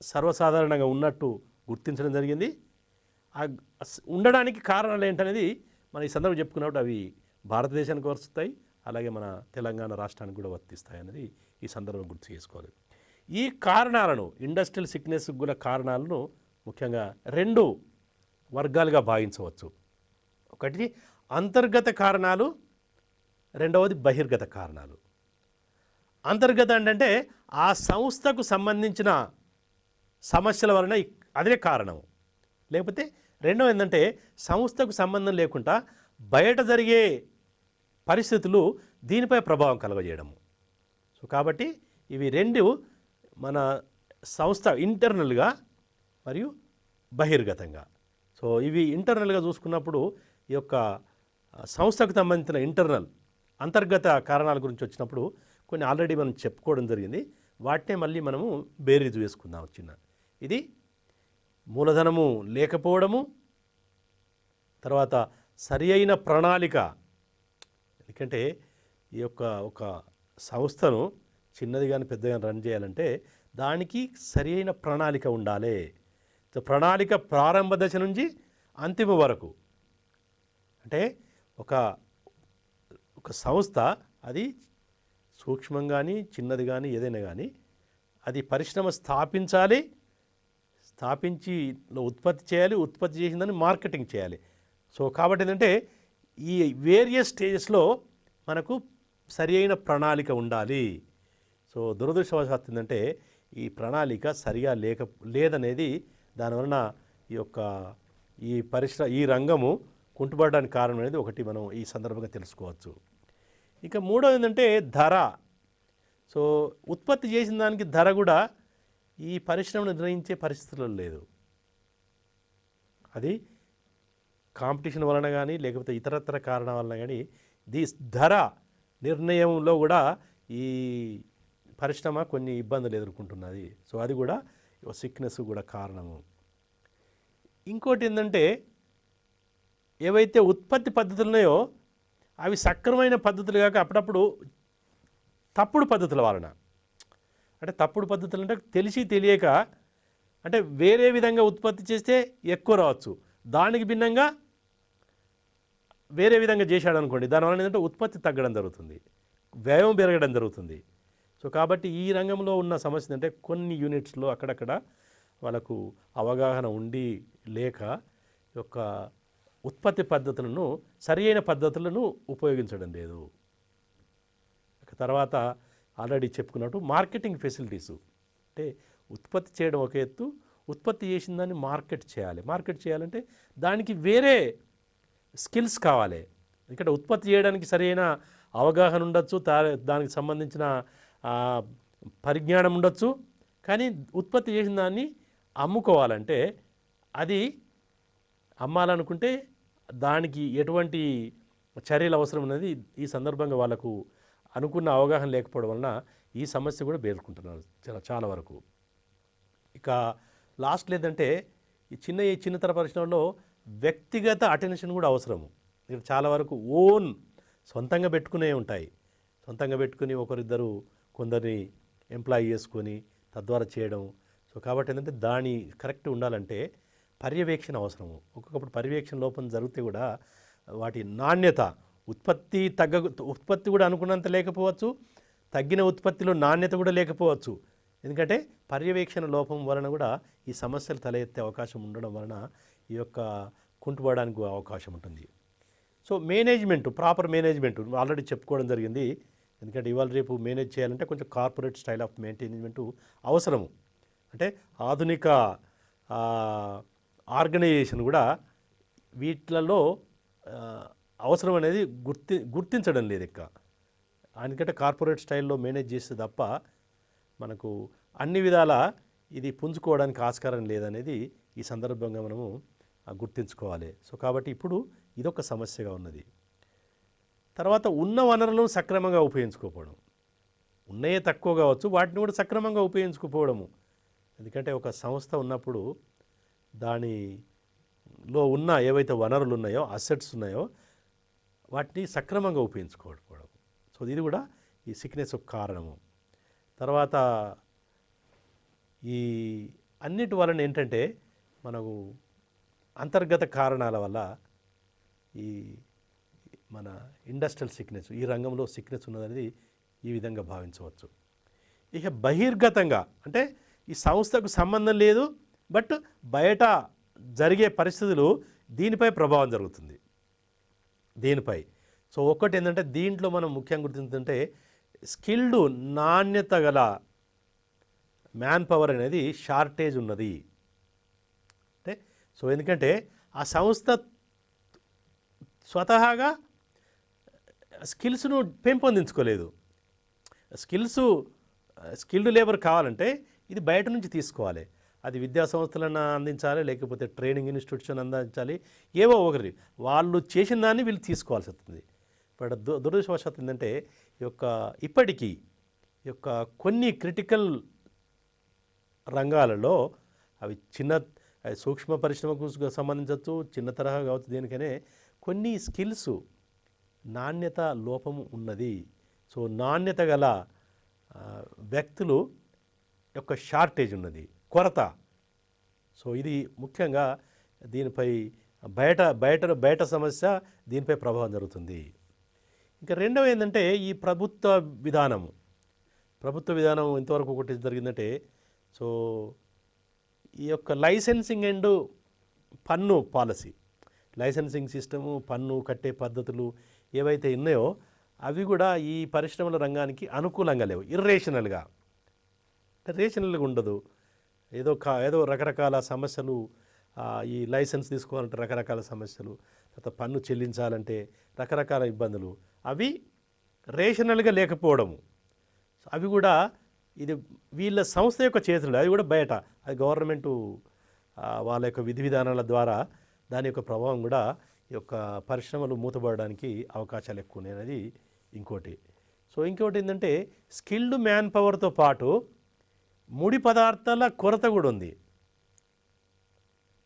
Speaker 1: సర్వసాధారణంగా ఉన్నట్టు గుర్తించడం జరిగింది. ఉండడానికి కారణాలు ఏంటనేది మనం ఈ సందర్భం చెప్పుకున్నప్పుడు అవి భారతదేశానికి వర్తిస్తాయి, అలాగే మన తెలంగాణ రాష్ట్రానికి కూడా వర్తిస్తాయి అనేది ఈ సందర్భం గుర్తు చేసుకోవాలి. ఈ కారణాలను ఇండస్ట్రియల్ సిక్నెస్ గల కారణాలను ముఖ్యంగా 2 వర్గాలుగా భావించవచ్చు. ఒకటి అంతర్గత కారణాలు, రెండవది బహిర్గత కారణాలు. అంతర్గత అంటే ఆ సంస్థకు సంబంధించిన సమస్యల వలన అదే కారణం. లేకపోతే రెండవ ఏంటంటే సంస్థకు సంబంధం లేకుండా బయట జరిగే పరిస్థితులు దీనిపై ప్రభావం కలుగజేయడము. సో కాబట్టి ఇవి 2 మన సంస్థ ఇంటర్నల్గా మరియు బహిర్గతంగా. సో ఇవి ఇంటర్నల్గా చూసుకున్నప్పుడు ఈ యొక్క సంస్థకు సంబంధించిన అంతర్గత కారణాల గురించి వచ్చినప్పుడు కొన్ని ఆల్రెడీ మనం చెప్పుకోవడం జరిగింది. వాటినే మళ్ళీ మనము బేరీజు వేసుకుందాం. ఇది మూలధనము లేకపోవడము, తర్వాత సరి అయిన ప్రణాళిక. ఎందుకంటే ఈ యొక్క ఒక సంస్థను చిన్నది కానీ పెద్దగా రన్ చేయాలంటే దానికి సరి అయిన ప్రణాళిక ఉండాలి. ప్రణాళిక ప్రారంభ దశ నుంచి అంతిమ వరకు అంటే ఒక సంస్థ అది సూక్ష్మం కానీ చిన్నది కానీ ఏదైనా కానీ అది పరిశ్రమ స్థాపించాలి, స్థాపించి ఉత్పత్తి చేయాలి, ఉత్పత్తి చేసిందని మార్కెటింగ్ చేయాలి. సో కాబట్టి ఏంటంటే ఈ వేరియస్ స్టేజెస్లో మనకు సరి అయిన ప్రణాళిక ఉండాలి. సో దురదృష్టవశాత్తు ఏంటంటే ఈ ప్రణాళిక సరిగా లేదనేది దానివలన ఈ రంగము కుంటుపడడానికి కారణం అనేది ఒకటి మనం ఈ సందర్భంగా తెలుసుకోవచ్చు. ఇక మూడవది ఏంటంటే ధర. సో ఉత్పత్తి చేసిన దానికి ధర కూడా ఈ పరిశ్రమను నిర్ణయించే పరిస్థితుల్లో లేదు. అది కాంపిటీషన్ వలన కానీ లేకపోతే ఇతరత్ర కారణాల వలన కానీ ధర నిర్ణయంలో కూడా ఈ పరిశ్రమ కొన్ని ఇబ్బందులు ఎదుర్కొంటున్నది. సో అది కూడా సిక్నెస్ కూడా కారణము. ఇంకోటి ఏంటంటే ఏవైతే ఉత్పత్తి పద్ధతులు ఉన్నాయో అవి సక్రమైన పద్ధతులు కాక అప్పుడప్పుడు తప్పుడు పద్ధతుల వలన, అంటే తప్పుడు పద్ధతులు అంటే తెలిసి తెలియక అంటే వేరే విధంగా ఉత్పత్తి చేస్తే ఎక్కువ రావచ్చు, దానికి భిన్నంగా వేరే విధంగా చేశాడు అనుకోండి, దానివల్ల ఏంటంటే ఉత్పత్తి తగ్గడం జరుగుతుంది, వ్యయం పెరగడం జరుగుతుంది. సో కాబట్టి ఈ రంగంలో ఉన్న సమస్య అంటే కొన్ని యూనిట్స్లో అక్కడక్కడ వాళ్ళకు అవగాహన ఉండి లేక యొక్క ఉత్పత్తి పద్ధతులను సరియైన పద్ధతులను ఉపయోగించడం లేదు. తర్వాత ఆల్రెడీ చెప్పుకున్నట్టు మార్కెటింగ్ ఫెసిలిటీసు అంటే ఉత్పత్తి చేయడం ఒక ఎత్తు, ఉత్పత్తి చేసిన దాన్ని మార్కెట్ చేయాలంటే దానికి వేరే స్కిల్స్ కావాలి. ఇక్కడ ఉత్పత్తి చేయడానికి సరైన అవగాహన ఉండొచ్చు, దానికి సంబంధించిన పరిజ్ఞానం ఉండొచ్చు, కానీ ఉత్పత్తి చేసిన దాన్ని అమ్ముకోవాలంటే అది అమ్మాలనుకుంటే దానికి ఎటువంటి చర్యలు అవసరం అనేది ఈ సందర్భంగా వాళ్ళకు అనుకున్న అవగాహన లేకపోవడం వలన ఈ సమస్య కూడా పేర్కొంటున్నారు చాలా వరకు. ఇక లాస్ట్ లేదంటే ఈ చిన్నతర పరిశ్రమలో వ్యక్తిగత అటెన్షన్ కూడా అవసరము. ఇక్కడ చాలా వరకు ఓన్ సొంతంగా పెట్టుకునే ఉంటాయి. సొంతంగా పెట్టుకుని ఒకరిద్దరు కొందరిని ఎంప్లాయ్ చేసుకొని తద్వారా చేయడం. సో కాబట్టి ఏంటంటే దాని కరెక్ట్ ఉండాలంటే పర్యవేక్షణ అవసరము. ఒక్కొక్కప్పుడు పర్యవేక్షణ లోపం జరిగితే కూడా వాటి నాణ్యత ఉత్పత్తి కూడా అనుకున్నంత లేకపోవచ్చు, తగ్గిన ఉత్పత్తిలో నాణ్యత కూడా లేకపోవచ్చు. ఎందుకంటే పర్యవేక్షణ లోపం వలన కూడా ఈ సమస్యలు తలెత్తే అవకాశం ఉండడం వలన ఈ యొక్క కుంటుపడడానికి అవకాశం ఉంటుంది. So management, proper management already చెప్పుకోవడం జరిగింది. ఎందుకంటే ఇవాళ రేపు మేనేజ్ చేయాలంటే కొంచెం కార్పొరేట్ స్టైల్ ఆఫ్ మేనేజ్మెంట్ అవసరము. అంటే ఆధునిక ఆర్గనైజేషన్ కూడా వీటిలలో అవసరం అనేది గుర్తించడం లేదు ఇక. ఎందుకంటే కార్పొరేట్ స్టైల్లో మేనేజ్ చేస్తే తప్ప మనకు అన్ని విధాల ఇది పుంజుకోవడానికి ఆస్కారం లేదనేది ఈ సందర్భంగా మనము గుర్తించుకోవాలి. సో కాబట్టి ఇప్పుడు ఇదొక సమస్యగా ఉన్నది. తర్వాత ఉన్న వనరులను సక్రమంగా ఉపయోగించుకోకపోవడం, ఉన్నాయే తక్కువ కావచ్చు, వాటిని కూడా సక్రమంగా ఉపయోగించుకోకపోవడము. ఎందుకంటే ఒక సంస్థ ఉన్నప్పుడు దానిలో ఉన్న ఏవైతే వనరులు ఉన్నాయో, అసెట్స్ ఉన్నాయో వాటిని సక్రమంగా ఉపయోగించుకోకపోవడం. సో ఇది కూడా ఈ సిక్నెస్ ఒక కారణము. తర్వాత ఈ అన్నిటి వలన ఏంటంటే మనకు అంతర్గత కారణాల వల్ల ఈ మన ఇండస్ట్రియల్ సిక్నెస్, ఈ రంగంలో సిక్నెస్ ఉన్నదనేది ఈ విధంగా భావించవచ్చు. ఇక బహిర్గతంగా అంటే ఈ సంస్థకు సంబంధం లేదు, బట్ బయట జరిగే పరిస్థితులు దీనిపై ప్రభావం జరుగుతుంది దీనిపై. సో ఒక్కటి ఏంటంటే దీంట్లో మనం ముఖ్యంగా గుర్తించుకుంటే స్కిల్డ్ నాణ్యత గల మ్యాన్ పవర్ అనేది షార్టేజ్ ఉన్నది. అంటే సో ఎందుకంటే ఆ సంస్థ స్వతహాగా స్కిల్స్ను పెంపొందించుకోలేదు. స్కిల్డ్ లేబర్ కావాలంటే ఇది బయట నుంచి తీసుకోవాలి. అది విద్యా సంస్థలను అందించాలి, లేకపోతే ట్రైనింగ్ ఇన్స్టిట్యూషన్ అందించాలి, ఏవో ఒకరి వాళ్ళు చేసిన దాన్ని వీళ్ళు తీసుకోవాల్సి వస్తుంది. బట్ దురదృష్టవశాత్తు ఏంటంటే ఇప్పటికీ ఈ యొక్క కొన్ని క్రిటికల్ రంగాలలో అవి సూక్ష్మ పరిశ్రమకు సంబంధించవచ్చు, చిన్న తరహా కావచ్చు, దేనికనే కొన్ని స్కిల్స్ నాణ్యత లోపము ఉన్నది. సో నాణ్యత గల వ్యక్తులు యొక్క షార్టేజ్ ఉన్నది, కొరత. సో ఇది ముఖ్యంగా దీనిపై బయట సమస్య, దీనిపై ప్రభావం జరుగుతుంది. ఇంకా రెండవ ఏంటంటే ఈ ప్రభుత్వ విధానం ఇంతవరకు ఒకటి జరిగిందంటే సో ఈ యొక్క లైసెన్సింగ్ అండ్ పన్ను పాలసీ, లైసెన్సింగ్ సిస్టము, పన్ను కట్టే పద్ధతులు ఏవైతే ఉన్నాయో అవి కూడా ఈ పరిశ్రమల రంగానికి అనుకూలంగా లేవు. ఇర్రేషనల్గా ఉండదు. ఏదో రకరకాల సమస్యలు, ఈ లైసెన్స్ తీసుకోవాలంటే రకరకాల సమస్యలు, తర్వాత పన్ను చెల్లించాలంటే రకరకాల ఇబ్బందులు, అవి రేషనల్గా లేకపోవడము. అవి కూడా ఇది వీళ్ళ సంస్థ యొక్క చేతులు, అది కూడా బయట, అది గవర్నమెంటు వాళ్ళ యొక్క విధి విధానాల ద్వారా దాని యొక్క ప్రభావం కూడా ఈ యొక్క పరిశ్రమలు మూతపడడానికి అవకాశాలు ఎక్కువ ఉన్నాయి అనేది ఇంకోటి. సో ఇంకోటి ఏంటంటే స్కిల్డ్ మ్యాన్ పవర్తో పాటు ముడి పదార్థాల కొరత కూడా ఉంది.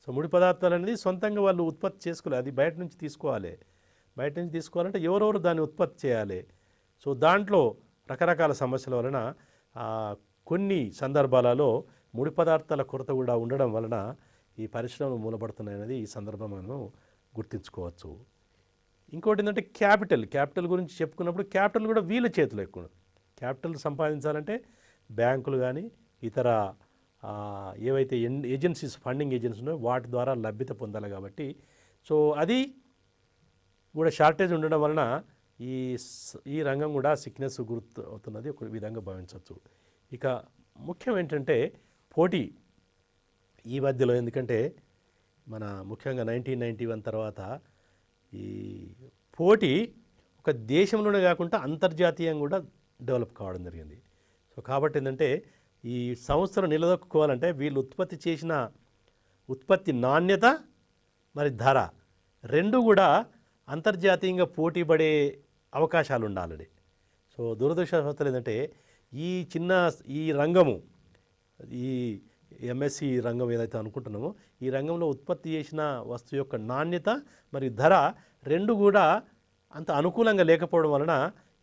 Speaker 1: సో ముడి పదార్థాలు అనేది సొంతంగా వాళ్ళు ఉత్పత్తి చేసుకోవాలి, అది బయట నుంచి తీసుకోవాలంటే ఎవరెవరు దాన్ని ఉత్పత్తి చేయాలి. సో దాంట్లో రకరకాల సమస్యల వలన కొన్ని సందర్భాలలో ముడి పదార్థాల కొరత కూడా ఉండడం వలన ఈ పరిశ్రమలు మూలపడుతున్నాయనేది ఈ సందర్భం మనం గుర్తించుకోవచ్చు. ఇంకోటి ఏంటంటే క్యాపిటల్ గురించి చెప్పుకున్నప్పుడు క్యాపిటల్ కూడా వీళ్ళ చేతిలో ఎక్కువ. క్యాపిటల్ సంపాదించాలంటే బ్యాంకులు కానీ ఇతర ఏవైతే ఏజెన్సీస్, ఫండింగ్ ఏజెన్సీస్ ఉన్నాయో వాటి ద్వారా లభ్యత పొందాలి. కాబట్టి సో అది కూడా షార్టేజ్ ఉండడం వలన ఈ రంగం కూడా సిక్నెస్ గుర్తు అవుతున్నది ఒక విధంగా భావించవచ్చు. ఇక ముఖ్యం ఏంటంటే పోటీ ఈ మధ్యలో, ఎందుకంటే మన ముఖ్యంగా 1991 తర్వాత ఈ పోటీ ఒక దేశంలోనే కాకుండా అంతర్జాతీయంగా కూడా డెవలప్ కావడం జరిగింది. సో కాబట్టి ఏంటంటే ఈ సంస్థలు నిలదొక్కుకోవాలంటే వీళ్ళు ఉత్పత్తి చేసిన ఉత్పత్తి నాణ్యత మరి ధర రెండు కూడా అంతర్జాతీయంగా పోటీ పడే అవకాశాలు ఉండాలి. సో దురదృష్టవశాత్తు ఏంటంటే ఈ రంగము, ఈ ఎంఎస్సి రంగం ఏదైతే అనుకుంటున్నామో ఈ రంగంలో ఉత్పత్తి చేసిన వస్తువు యొక్క నాణ్యత మరియు ధర రెండు కూడా అంత అనుకూలంగా లేకపోవడం వలన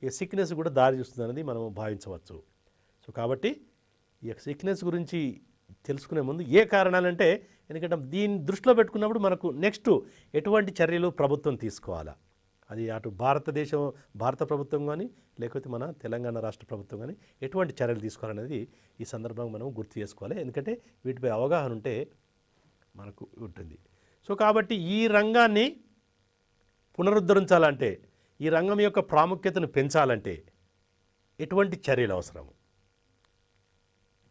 Speaker 1: ఈ సిక్నెస్ కూడా దారి తీస్తుందనేది మనం భావించవచ్చు. సో కాబట్టి ఈ సిక్నెస్ గురించి తెలుసుకునే ముందు ఏ కారణాలంటే, ఎందుకంటే దీన్ని దృష్టిలో పెట్టుకున్నప్పుడు మనకు నెక్స్ట్ ఎటువంటి చర్యలు ప్రభుత్వం తీసుకోవాలా, అది అటు భారత ప్రభుత్వం కానీ లేకపోతే మన తెలంగాణ రాష్ట్ర ప్రభుత్వం కానీ ఎటువంటి చర్యలు తీసుకోవాలనేది ఈ సందర్భంగా మనం గుర్తు చేసుకోవాలి. ఎందుకంటే వీటిపై అవగాహన ఉంటే మనకు ఉంటుంది. సో కాబట్టి ఈ రంగాన్ని పునరుద్ధరించాలంటే, ఈ రంగం యొక్క ప్రాముఖ్యతను పెంచాలంటే ఎటువంటి చర్యలు అవసరం?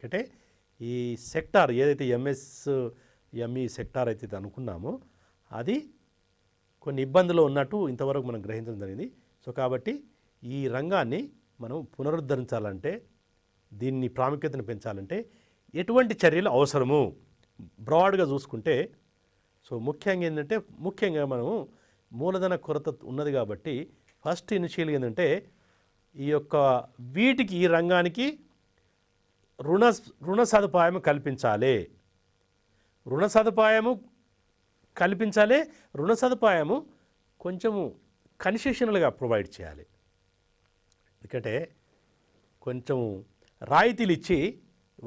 Speaker 1: అంటే ఈ సెక్టార్ ఏదైతే ఎంఎస్ఎంఈ సెక్టార్ అయితే అనుకున్నామో అది కొన్ని ఇబ్బందులు ఉన్నట్టు ఇంతవరకు మనం గ్రహించడం జరిగింది. సో కాబట్టి ఈ రంగాన్ని మనం పునరుద్ధరించాలంటే, దీన్ని ప్రాముఖ్యతను పెంచాలంటే ఎటువంటి చర్యలు అవసరము బ్రాడ్గా చూసుకుంటే, సో ముఖ్యంగా మనము మూలధన కొరత ఉన్నది కాబట్టి ఫస్ట్ ఇనిషియల్గా ఏంటంటే ఈ రంగానికి రుణ సదుపాయం కల్పించాలి. రుణ సదుపాయము కొంచెము కన్సెషనల్గా ప్రొవైడ్ చేయాలి. ఎందుకంటే కొంచెం రాయితీలు ఇచ్చి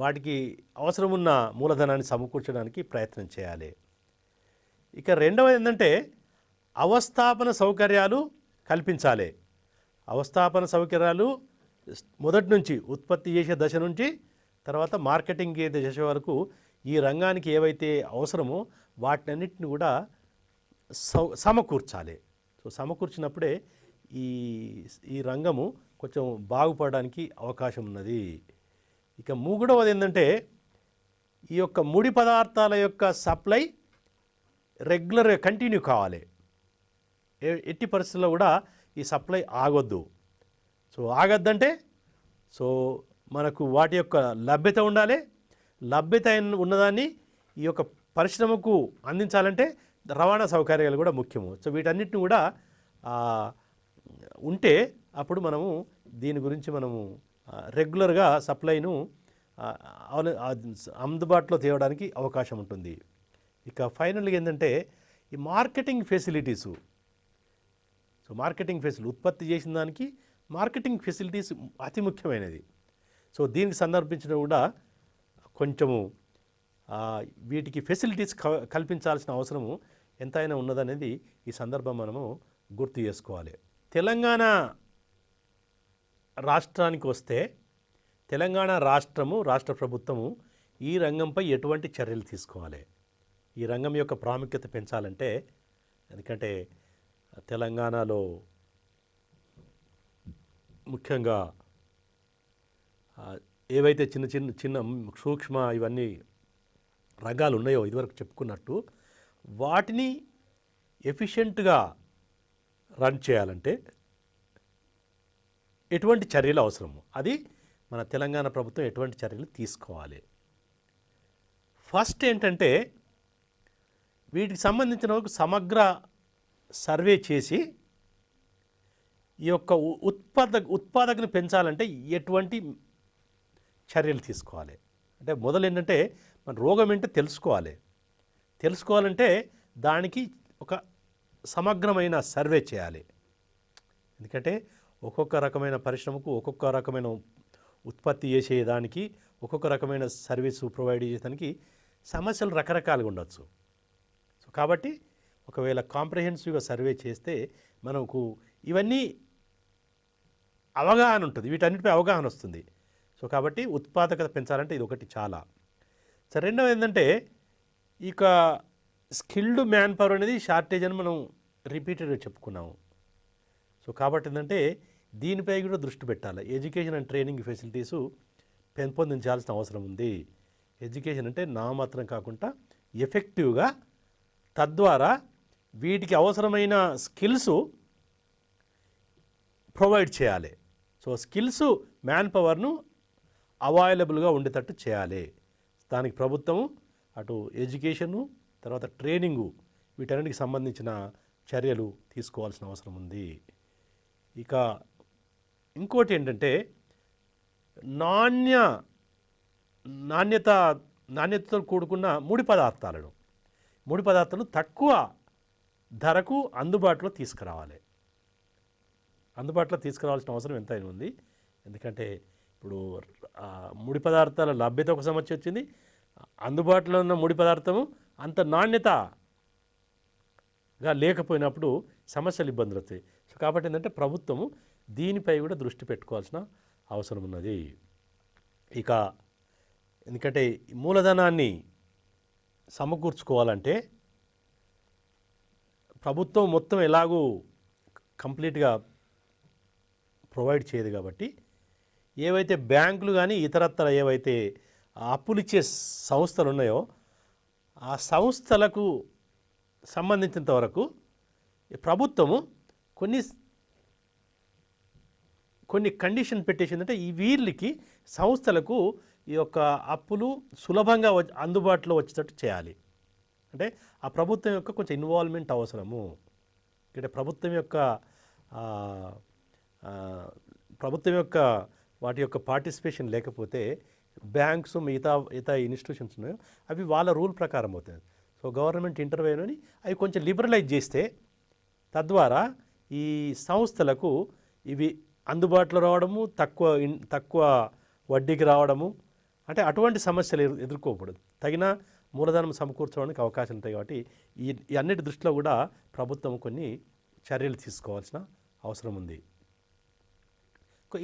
Speaker 1: వాటికి అవసరమున్న మూలధనాన్ని సమకూర్చడానికి ప్రయత్నం చేయాలి. ఇక రెండవది ఏంటంటే అవస్థాపన సౌకర్యాలు కల్పించాలి. అవస్థాపన సౌకర్యాలు మొదటి నుంచి ఉత్పత్తి చేసే దశ నుంచి తర్వాత మార్కెటింగ్ దశ వరకు ఈ రంగానికి ఏవైతే అవసరమో వాటినన్నిటిని కూడా సమకూర్చాలి. సో సమకూర్చినప్పుడే ఈ రంగము కొంచెం బాగుపడడానికి అవకాశం ఉన్నది. ఇక మూడవది ఏంటంటే ఈ యొక్క ముడి పదార్థాల యొక్క సప్లై రెగ్యులర్గా కంటిన్యూ కావాలి. ఎట్టి పరిస్థితుల్లో కూడా ఈ సప్లై ఆగొద్దు. సో ఆగొద్దంటే మనకు వాటి యొక్క లభ్యత ఉండాలి. లభ్యత ఉన్నదాన్ని ఈ యొక్క పరిశ్రమకు అందించాలంటే రవాణా సౌకర్యాలు కూడా ముఖ్యము. సో వీటన్నిటిని కూడా ఉంటే అప్పుడు మనము దీని గురించి మనము రెగ్యులర్గా సప్లైను అందుబాటులో తేవడానికి అవకాశం ఉంటుంది. ఇక ఫైనల్గా ఏంటంటే ఈ marketing facilities. So marketing facility ఉత్పత్తి చేసిన దానికి మార్కెటింగ్ ఫెసిలిటీస్ అతి ముఖ్యమైనది. సో దీనికి సందర్భించిన కూడా కొంచెము వీటికి ఫెసిలిటీస్ కల్పించాల్సిన అవసరము ఎంతైనా ఉన్నదనేది ఈ సందర్భం మనము గుర్తు చేసుకోవాలి. తెలంగాణ రాష్ట్రానికి వస్తే తెలంగాణ రాష్ట్ర ప్రభుత్వము ఈ రంగంపై ఎటువంటి చర్యలు తీసుకోవాలి? ఈ రంగం యొక్క ప్రాముఖ్యత పెంచాలంటే, ఎందుకంటే తెలంగాణలో ముఖ్యంగా ఏవైతే చిన్న సూక్ష్మ ఇవన్నీ రంగాలు ఉన్నాయో ఇదివరకు చెప్పుకున్నట్టు వాటిని ఎఫిషియెంట్గా రన్ చేయాలంటే ఎటువంటి చర్యలు అవసరము, అది మన తెలంగాణ ప్రభుత్వం ఎటువంటి చర్యలు తీసుకోవాలి? ఫస్ట్ ఏంటంటే వీటికి సంబంధించిన ఒక సమగ్ర సర్వే చేసి ఈ యొక్క ఉత్పాదకను పెంచాలంటే ఎటువంటి చర్యలు తీసుకోవాలి? అంటే మొదలు ఏంటంటే మన రోగం ఏంటో తెలుసుకోవాలంటే దానికి ఒక సమగ్రమైన సర్వే చేయాలి. ఎందుకంటే ఒక్కొక్క రకమైన పరిశ్రమకు ఒక్కొక్క రకమైన ఉత్పత్తి చేసేదానికి ఒక్కొక్క రకమైన సర్వీసు ప్రొవైడ్ చేసేదానికి సమస్యలు రకరకాలుగా ఉండొచ్చు. సో కాబట్టి ఒకవేళ కాంప్రహెన్సివ్గా సర్వే చేస్తే మనకు ఇవన్నీ అవగాహన ఉంటుంది, వీటన్నిటిపై అవగాహన వస్తుంది. సో కాబట్టి ఉత్పాదకత పెంచాలంటే ఇది ఒకటి చాలా. సో రెండవది ఏంటంటే ఇక స్కిల్డ్ మ్యాన్ పవర్ అనేది షార్టేజ్ అని మనం రిపీటెడ్గా చెప్పుకున్నాము. సో కాబట్టి ఏంటంటే దీనిపై కూడా దృష్టి పెట్టాలి. ఎడ్యుకేషన్ అండ్ ట్రైనింగ్ ఫెసిలిటీసు పెంపొందించాల్సిన అవసరం ఉంది. ఎడ్యుకేషన్ అంటే నామాత్రం కాకుండా ఎఫెక్టివ్గా, తద్వారా వీటికి అవసరమైన స్కిల్స్ ప్రొవైడ్ చేయాలి. సో స్కిల్స్ మ్యాన్ పవర్ను అవైలబుల్గా ఉండేటట్టు చేయాలి. దానికి ప్రభుత్వము అటు ఎడ్యుకేషను తర్వాత ట్రైనింగు వీటన్నిటికి సంబంధించిన చర్యలు తీసుకోవాల్సిన అవసరం ఉంది. ఇక ఇంకోటి ఏంటంటే నాణ్యతతో కూడుకున్న ముడి పదార్థాలను తక్కువ ధరకు అందుబాటులో తీసుకురావాలి. అందుబాటులో తీసుకురావాల్సిన అవసరం ఎంతైనా ఉంది. ఎందుకంటే ఇప్పుడు ముడి పదార్థాల లభ్యత ఒక సమస్య వచ్చింది, అందుబాటులో ఉన్న ముడి పదార్థము అంత నాణ్యతగా లేకపోయినప్పుడు సమస్యలు, ఇబ్బందులు వస్తాయి. సో కాబట్టి ఏంటంటే ప్రభుత్వము దీనిపై కూడా దృష్టి పెట్టుకోవాల్సిన అవసరం ఉన్నది. ఇక ఎందుకంటే మూలధనాన్ని సమకూర్చుకోవాలంటే ప్రభుత్వం మొత్తం ఎలాగూ కంప్లీట్గా ప్రొవైడ్ చేయదు కాబట్టి ఏవైతే బ్యాంకులు కానీ ఇతరత్ర ఏవైతే అప్పులు ఇచ్చే సంస్థలు ఉన్నాయో ఆ సంస్థలకు సంబంధించినంత వరకు ప్రభుత్వము కొన్ని కండిషన్ పెట్టేసిందంటే ఈ వీళ్ళకి సంస్థలకు ఈ యొక్క అప్పులు సులభంగా అందుబాటులో వచ్చేటట్టు చేయాలి. అంటే ఆ ప్రభుత్వం యొక్క కొంచెం ఇన్వాల్వ్మెంట్ అవసరము. అంటే ప్రభుత్వం యొక్క వాటి యొక్క పార్టిసిపేషన్ లేకపోతే బ్యాంక్స్ మిగతా ఇన్స్టిట్యూషన్స్ ఉన్నాయో అవి వాళ్ళ రూల్ ప్రకారం అవుతాయి. సో గవర్నమెంట్ ఇంటర్వ్యూ అని అవి కొంచెం లిబరలైజ్ చేస్తే తద్వారా ఈ సంస్థలకు ఇవి అందుబాటులో రావడము, తక్కువ వడ్డీకి రావడము, అంటే అటువంటి సమస్యలు ఎదుర్కోకూడదు. తగిన మూలధనం సమకూర్చడానికి అవకాశం ఉంటాయి. కాబట్టి ఈ అన్నిటి దృష్టిలో కూడా ప్రభుత్వం కొన్ని చర్యలు తీసుకోవాల్సిన అవసరం ఉంది.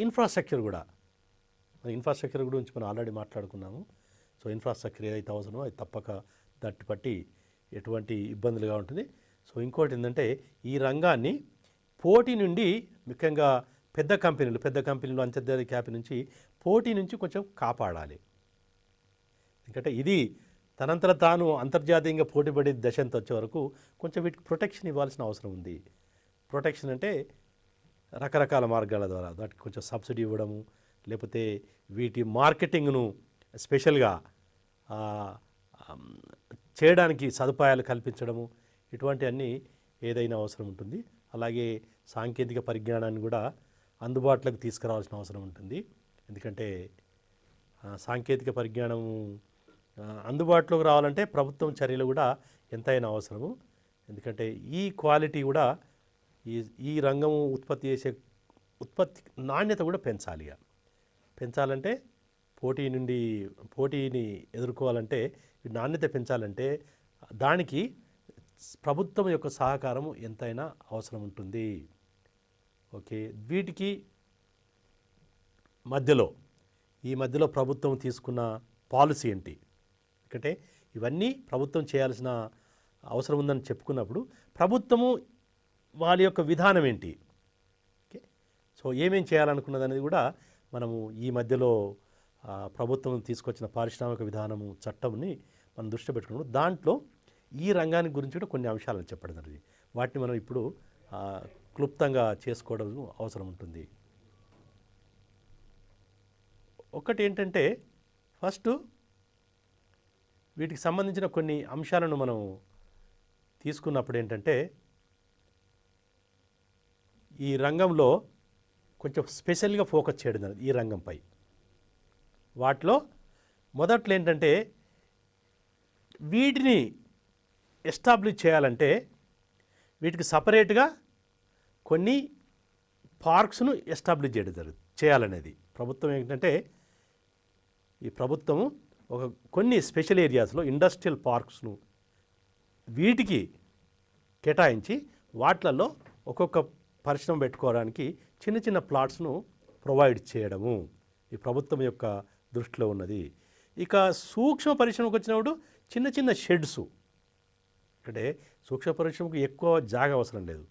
Speaker 1: ఇన్ఫ్రాస్ట్రక్చర్ గురించి మనం ఆల్రెడీ మాట్లాడుకున్నాము. సో ఇన్ఫ్రాస్ట్రక్చర్ ఏదైతే అవసరమో అది తప్పక దట్టిపట్టి ఎటువంటి ఇబ్బందులుగా ఉంటుంది. సో ఇంకోటి ఏంటంటే ఈ రంగాన్ని పోటీ నుండి, ముఖ్యంగా పెద్ద కంపెనీలు అంతర్జాతీయ క్యాపి నుంచి పోటీ నుంచి కొంచెం కాపాడాలి. ఎందుకంటే ఇది తనంతట తాను అంతర్జాతీయంగా పోటీపడే దశంతో వచ్చే వరకు కొంచెం వీటికి ప్రొటెక్షన్ ఇవ్వాల్సిన అవసరం ఉంది. ప్రొటెక్షన్ అంటే రకరకాల మార్గాల ద్వారా వాటికి కొంచెం సబ్సిడీ ఇవ్వడము, లేకపోతే వీటి మార్కెటింగ్ను స్పెషల్గా చేయడానికి సదుపాయాలు కల్పించడము, ఇటువంటివన్నీ ఏదైనా అవసరం ఉంటుంది. అలాగే సాంకేతిక పరిజ్ఞానాన్ని కూడా అందుబాటులోకి తీసుకురావాల్సిన అవసరం ఉంటుంది. ఎందుకంటే సాంకేతిక పరిజ్ఞానం అందుబాటులోకి రావాలంటే ప్రభుత్వం చర్యలు కూడా ఎంతైనా అవసరము. ఎందుకంటే ఈ క్వాలిటీ కూడా ఈ రంగం ఉత్పత్తి నాణ్యత కూడా పెంచాలంటే పోటీని ఎదుర్కోవాలంటే నాణ్యత పెంచాలంటే దానికి ప్రభుత్వం యొక్క సహకారం ఎంతైనా అవసరం ఉంటుంది. ఓకే, వీటికి ఈ మధ్యలో ప్రభుత్వం తీసుకున్న పాలసీ ఏంటి? ఎందుకంటే ఇవన్నీ ప్రభుత్వం చేయాల్సిన అవసరం ఉందని చెప్పుకున్నప్పుడు ప్రభుత్వము వాళ్ళ యొక్క విధానం ఏంటి, ఓకే, సో ఏమేం చేయాలనుకున్నది అనేది కూడా మనము ఈ మధ్యలో ప్రభుత్వం తీసుకొచ్చిన పారిశ్రామిక విధానము చట్టంని మనం దృష్టి పెట్టుకున్నాము. దాంట్లో ఈ రంగానికి గురించి కూడా కొన్ని అంశాలను చెప్పడం జరిగింది. వాటిని మనం ఇప్పుడు క్లుప్తంగా చేసుకోవడం అవసరం ఉంటుంది. ఒకటి ఏంటంటే ఫస్ట్ వీటికి సంబంధించిన కొన్ని అంశాలను మనం తీసుకున్నప్పుడు ఏంటంటే ఈ రంగంలో కొంచెం స్పెషల్గా ఫోకస్ చేయడం జరిగింది. ఈ రంగంపై వాటిలో మొదట్లో ఏంటంటే వీటిని ఎస్టాబ్లిష్ చేయాలంటే వీటికి సపరేట్గా కొన్ని పార్క్స్ను ఎస్టాబ్లిష్ చేయాలనేది ప్రభుత్వం ఏంటంటే ఈ ప్రభుత్వము కొన్ని స్పెషల్ ఏరియాస్లో ఇండస్ట్రియల్ పార్క్స్ను వీటికి కేటాయించి వాటిలలో ఒక్కొక్క పరిశ్రమ పెట్టుకోవడానికి చిన్న చిన్న ప్లాట్స్ను ప్రొవైడ్ చేయడము ఈ ప్రభుత్వం యొక్క దృష్టిలో ఉన్నది. ఇక సూక్ష్మ పరిశ్రమకు వచ్చినప్పుడు చిన్న చిన్న షెడ్స్, అంటే సూక్ష్మ పరిశ్రమకు ఎక్కువ జాగా అవసరం లేదు,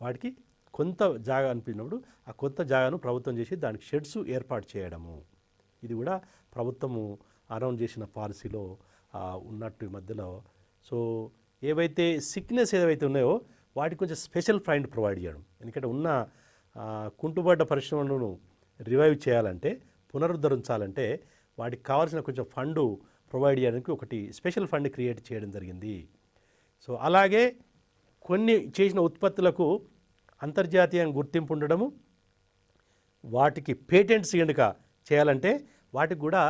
Speaker 1: వాటికి కొంత జాగా అనిపించినప్పుడు ఆ కొంత జాగాను ప్రభుత్వం చేసి దానికి షెడ్స్ ఏర్పాటు చేయడము, ఇది కూడా ప్రభుత్వము అనౌన్స్ చేసిన పాలసీలో ఉన్నట్టు మధ్యలో. సో ఏవైతే సిక్నెస్ ఏవైతే ఉన్నాయో వాటికి కొంచెం స్పెషల్ ఫండ్ ప్రొవైడ్ చేయడం. ఎందుకంటే ఉన్న కుంటుపడ్డ పరిశ్రమలను రివైవ్ చేయాలంటే, పునరుద్ధరించాలంటే వాటికి కావాల్సిన కొంచెం ఫండ్ ప్రొవైడ్ చేయడానికి ఒకటి స్పెషల్ ఫండ్ క్రియేట్ చేయడం జరిగింది. సో అలాగే కొన్ని చేసిన ఉత్పత్తులకు అంతర్జాతీయంగా గుర్తింపు ఉండడము, వాటికి పేటెంట్స్ కనుక చేయాలంటే వాటికి కూడా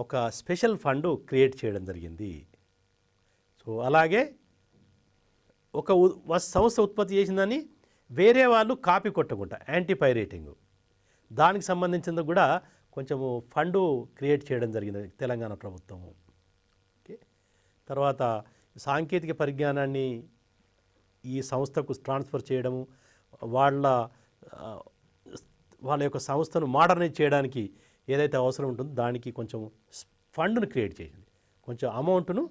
Speaker 1: ఒక స్పెషల్ ఫండ్ క్రియేట్ చేయడం జరిగింది. సో అలాగే ఒక సంస్థ ఉత్పత్తి చేసిందని వేరే వాళ్ళు కాపీ కొట్టకుండా యాంటీ పైరేటింగ్, దానికి సంబంధించింది కూడా కొంచెము ఫండు క్రియేట్ చేయడం జరిగింది తెలంగాణ ప్రభుత్వము. ఓకే, తర్వాత సాంకేతిక పరిజ్ఞానాన్ని ఈ సంస్థకు ట్రాన్స్ఫర్ చేయడము, వాళ్ళ యొక్క సంస్థను మోడర్నైజ్ చేయడానికి ఏదైతే అవసరం ఉంటుందో దానికి కొంచెం ఫండ్ను క్రియేట్ చేసింది, కొంచెం అమౌంట్ను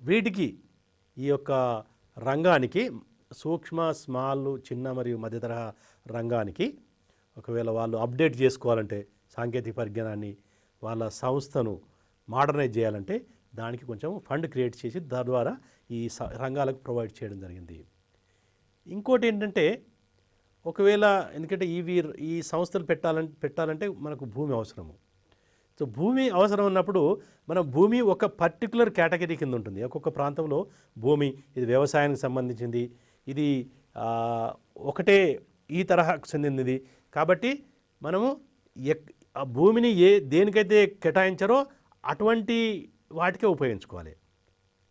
Speaker 1: వీటికి ఈ యొక్క రంగానికి సూక్ష్మ స్మాల్ చిన్న మరియు మధ్యతరహా రంగానికి ఒకవేళ వాళ్ళు అప్డేట్ చేసుకోవాలంటే సాంకేతిక పరిజ్ఞానాన్ని వాళ్ళ సంస్థను మోడర్నైజ్ చేయాలంటే దానికి కొంచెం ఫండ్ క్రియేట్ చేసి తద్వారా ఈ రంగాలకు ప్రొవైడ్ చేయడం జరిగింది. ఇంకోటి ఏంటంటే ఒకవేళ ఎందుకంటే ఈ సంస్థలు పెట్టాలంటే మనకు భూమి అవసరము. సో భూమి అవసరం ఉన్నప్పుడు మనం భూమి ఒక పర్టికులర్ కేటగిరీ కింద ఉంటుంది. ఒక్కొక్క ప్రాంతంలో భూమి ఇది వ్యవసాయానికి సంబంధించింది, ఇది ఒకటే ఈ తరహాకు చెందినది. కాబట్టి మనము ఆ భూమిని దేనికైతే కేటాయించారో అటువంటి వాటికే ఉపయోగించుకోవాలి.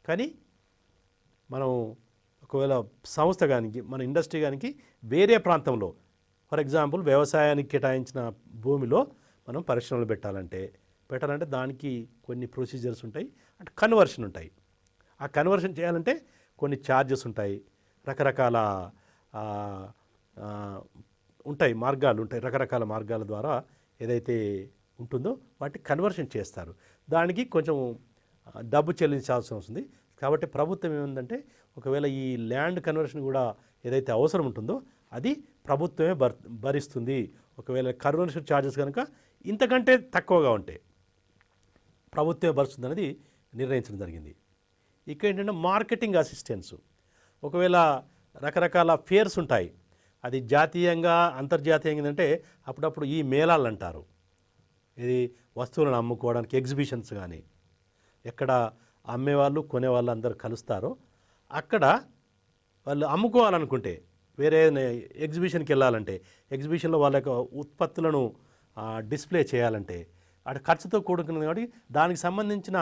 Speaker 1: కానీ మనం ఒకవేళ సంస్థ కానీ మన ఇండస్ట్రీ కానీ వేరే ప్రాంతంలో ఫర్ ఎగ్జాంపుల్ వ్యవసాయానికి కేటాయించిన భూమిలో మనం పరిశ్రమలు పెట్టాలంటే దానికి కొన్ని ప్రొసీజర్స్ ఉంటాయి, అంటే కన్వర్షన్ ఉంటాయి. ఆ కన్వర్షన్ చేయాలంటే కొన్ని ఛార్జెస్ ఉంటాయి, రకరకాల ఉంటాయి మార్గాలు ఉంటాయి, రకరకాల మార్గాల ద్వారా ఏదైతే ఉంటుందో వాటిని కన్వర్షన్ చేస్తారు. దానికి కొంచెం డబ్బు చెల్లించాల్సి వస్తుంది. కాబట్టి ప్రభుత్వం ఏముందంటే ఒకవేళ ఈ ల్యాండ్ కన్వర్షన్ కూడా ఏదైతే అవసరం ఉంటుందో అది ప్రభుత్వమే భరిస్తుంది. ఒకవేళ కన్వర్షన్ ఛార్జెస్ కనుక ఇంతకంటే తక్కువగా ఉంటాయి ప్రభుత్వమే భరిస్తుంది అనేది నిర్ణయించడం జరిగింది. ఇక ఏంటంటే మార్కెటింగ్ అసిస్టెన్స్, ఒకవేళ రకరకాల ఫేర్స్ ఉంటాయి, అది జాతీయంగా అంతర్జాతీయంగా ఏంటంటే అప్పుడప్పుడు ఈ మేళాలు అంటారు, ఇది వస్తువులను అమ్ముకోవడానికి ఎగ్జిబిషన్స్ కానీ ఎక్కడ అమ్మేవాళ్ళు కొనేవాళ్ళు అందరూ కలుస్తారో అక్కడ వాళ్ళు అమ్ముకోవాలనుకుంటే వేరే ఎగ్జిబిషన్కి వెళ్ళాలంటే ఎగ్జిబిషన్లో వాళ్ళ యొక్క ఉత్పత్తులను డిస్ప్లే చేయాలంటే అక్కడ ఖర్చుతో కూడుకున్నది. కాబట్టి దానికి సంబంధించిన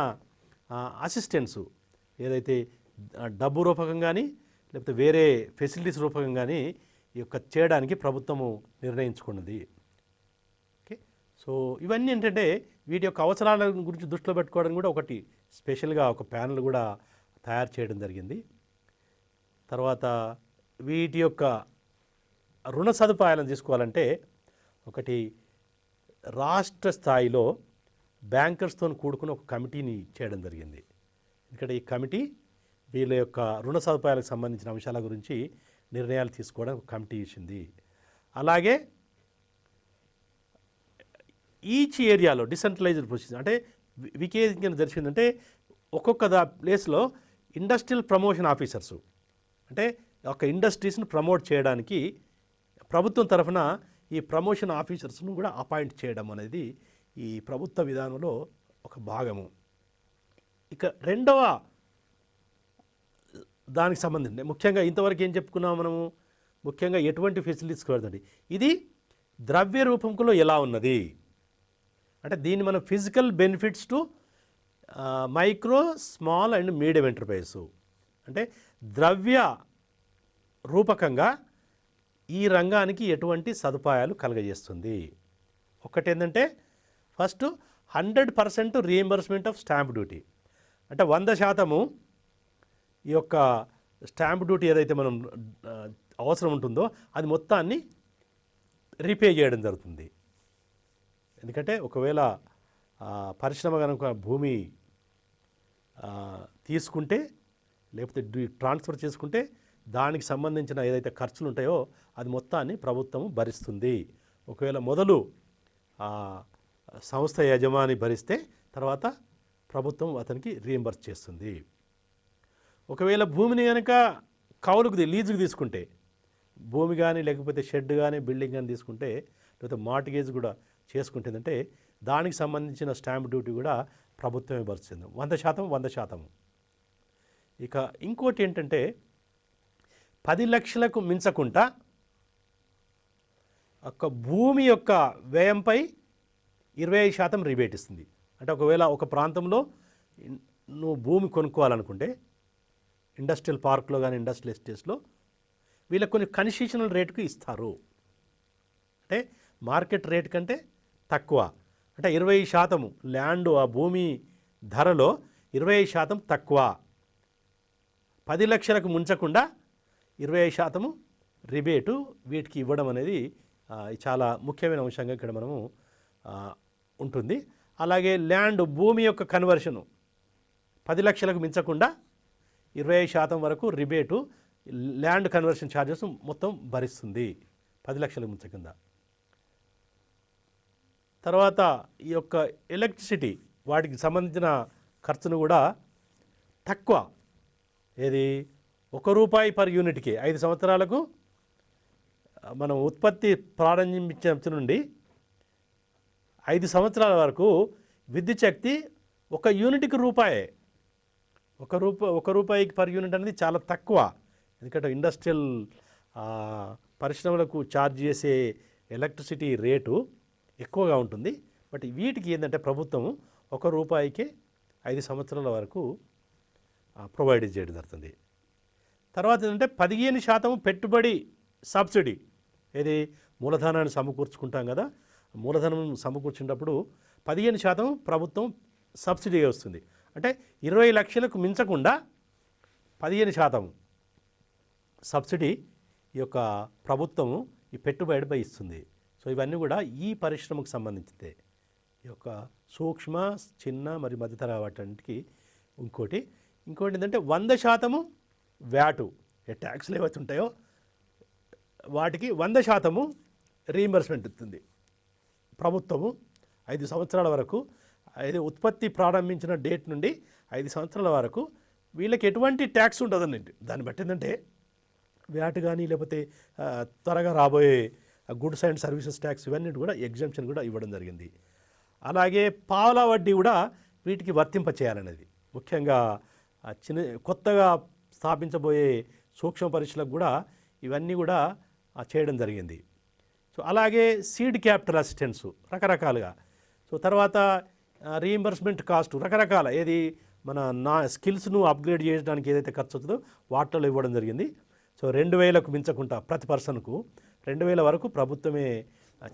Speaker 1: అసిస్టెన్స్ ఏదైతే డబ్బు రూపకం కానీ లేకపోతే వేరే ఫెసిలిటీస్ రూపకం కానీ ఈ యొక్క చేయడానికి ప్రభుత్వము నిర్ణయించుకున్నది. ఓకే, సో ఇవన్నీ ఏంటంటే వీటి యొక్క అవసరాల గురించి దృష్టిలో పెట్టుకోవడానికి కూడా ఒకటి స్పెషల్గా ఒక ప్యానెల్ కూడా తయారు చేయడం జరిగింది. తర్వాత వీటి యొక్క రుణ సదుపాయాలను తీసుకోవాలంటే ఒకటి రాష్ట్ర స్థాయిలో బ్యాంకర్స్తో కూడుకుని ఒక కమిటీని చేయడం జరిగింది. ఎందుకంటే ఈ కమిటీ వీళ్ళ యొక్క రుణ సదుపాయాలకు సంబంధించిన అంశాల గురించి నిర్ణయాలు తీసుకోవడానికి ఒక కమిటీ ఇచ్చింది. అలాగే ఈచ్ ఏరియాలో డిసెంట్రలైజ్డ్ ప్రొసీజర్ అంటే వికేంద్రీకరణ జరిగిందంటే ఒక్కొక్క ప్లేస్లో ఇండస్ట్రియల్ ప్రమోషన్ ఆఫీసర్సు అంటే ఒక ఇండస్ట్రీస్ని ప్రమోట్ చేయడానికి ప్రభుత్వం తరఫున ఈ ప్రమోషన్ ఆఫీసర్స్ను కూడా అపాయింట్ చేయడం అనేది ఈ ప్రభుత్వ విధానంలో ఒక భాగము. ఇక రెండవ దానికి సంబంధించి ముఖ్యంగా ఇంతవరకు ఏం చెప్పుకున్నాము మనము, ముఖ్యంగా ఎటువంటి ఫెసిలిటీస్ కడదండి, ఇది ద్రవ్య రూపంలో ఎలా ఉన్నది అంటే దీన్ని మనం physical benefits to micro small and medium enterprises అంటే ద్రవ్య రూపకంగా ఈ రంగానికి ఎటువంటి సదుపాయాలు కలగజేస్తుంది. ఒకటి ఏంటంటే first 100% reimbursement of stamp duty అంటే 100% ఈ యొక్క స్టాంప్ డ్యూటీ ఏదైతే మనం అవసరం ఉంటుందో అది మొత్తాన్ని రీపే చేయడం జరుగుతుంది. ఎందుకంటే ఒకవేళ పరిశ్రమ కనుక భూమి తీసుకుంటే లేకపోతే ట్రాన్స్ఫర్ చేసుకుంటే దానికి సంబంధించిన ఏదైతే ఖర్చులు ఉంటాయో అది మొత్తాన్ని ప్రభుత్వం భరిస్తుంది. ఒకవేళ మొదలు సంస్థ యజమాని భరిస్తే తర్వాత ప్రభుత్వం అతనికి రీఎంబర్స్ చేస్తుంది. ఒకవేళ భూమిని కనుక కౌలుకు లీజుకు తీసుకుంటే భూమి కానీ లేకపోతే షెడ్ కానీ బిల్డింగ్ కానీ తీసుకుంటే లేకపోతే మార్టిగేజ్ కూడా చేసుకుంటుందంటే దానికి సంబంధించిన స్టాంప్ డ్యూటీ కూడా ప్రభుత్వమే భరిస్తుంది 100%. ఇక ఇంకోటి ఏంటంటే 10 లక్షలకు మించకుండా ఒక భూమి యొక్క వ్యయంపై 25% రిబేట్ ఇస్తుంది. అంటే ఒకవేళ ఒక ప్రాంతంలో నువ్వు భూమి కొనుక్కోవాలనుకుంటే ఇండస్ట్రియల్ పార్క్లో కానీ ఇండస్ట్రియల్ ఎస్టేట్స్లో వీళ్ళకి కొన్ని కన్సెషనల్ రేటుకు ఇస్తారు. అంటే మార్కెట్ రేట్ కంటే తక్కువ, అంటే 20% ల్యాండ్ ఆ భూమి ధరలో 25% తక్కువ, 10 లక్షలకు ముంచకుండా 25% రిబేటు వీటికి ఇవ్వడం అనేది చాలా ముఖ్యమైన అంశంగా ఇక్కడ మనము ఉంటుంది. అలాగే ల్యాండ్ భూమి యొక్క కన్వర్షను 10 లక్షలకు మించకుండా 25% వరకు రిబేటు ల్యాండ్ కన్వర్షన్ ఛార్జెస్ మొత్తం భరిస్తుంది 10 లక్షలకు మించకుండా. తర్వాత ఈ యొక్క ఎలక్ట్రిసిటీ వాటికి సంబంధించిన ఖర్చును కూడా తక్కువ, ఏది ₹1 పర్ యూనిట్కి 5 సంవత్సరాలకు మనం ఉత్పత్తి ప్రారంభించిన నుండి 5 సంవత్సరాల వరకు విద్యుత్ శక్తి 1 యూనిట్కి రూపాయే. ₹1 పర్ యూనిట్ అనేది చాలా తక్కువ. ఎందుకంటే ఇండస్ట్రియల్ పరిశ్రమలకు ఛార్జ్ చేసే ఎలక్ట్రిసిటీ రేటు ఎక్కువగా ఉంటుంది. బట్ వీటికి ఏంటంటే ప్రభుత్వం ₹1కే 5 సంవత్సరాల వరకు ప్రొవైడ్ చేయడం జరుగుతుంది. తర్వాత ఏంటంటే 15% పెట్టుబడి సబ్సిడీ, ఏది మూలధనాన్ని సమకూర్చుకుంటాం కదా, మూలధనం సమకూర్చున్నప్పుడు 15% ప్రభుత్వం సబ్సిడీ వస్తుంది. అంటే 20 లక్షలకు మించకుండా 15% సబ్సిడీ ఈ యొక్క ప్రభుత్వము ఈ పెట్టుబడిపై ఇస్తుంది. సో ఇవన్నీ కూడా ఈ పరిశ్రమకు సంబంధించితే, ఈ యొక్క సూక్ష్మ, చిన్న మరియు మధ్యతరహా వాటికి. ఇంకోటి ఏంటంటే 100% వ్యాటు, ట్యాక్స్లు ఏవైతే ఉంటాయో వాటికి 100% రీయింబర్స్మెంట్ ఇస్తుంది ప్రభుత్వము 5 సంవత్సరాల వరకు. అయితే ఉత్పత్తి ప్రారంభించిన డేట్ నుండి 5 సంవత్సరాల వరకు వీళ్ళకి ఎటువంటి ట్యాక్స్ ఉండదన్నట్టు. దాన్ని బట్టి ఏంటంటే వ్యాట్ కానీ లేకపోతే త్వరగా రాబోయే గుడ్స్ అండ్ సర్వీసెస్ ట్యాక్స్ ఇవన్నీ కూడా ఎగ్జంప్షన్ కూడా ఇవ్వడం జరిగింది. అలాగే పావలా వడ్డీ కూడా వీటికి వర్తింప చేయాలనేది, ముఖ్యంగా కొత్తగా స్థాపించబోయే సూక్ష్మ పరిశ్రమలకు కూడా ఇవన్నీ కూడా చేయడం జరిగింది. సో అలాగే సీడ్ క్యాపిటల్ అసిస్టెన్స్ రకరకాలుగా. సో తర్వాత రీయింబర్స్మెంట్ కాస్ట్ రకరకాల, ఏది మన స్కిల్స్ను అప్గ్రేడ్ చేయడానికి ఏదైతే ఖర్చు అవుతుందో వాటిలో ఇవ్వడం జరిగింది. సో 2000కు మించకుండా ప్రతి పర్సన్కు 2000 వరకు ప్రభుత్వమే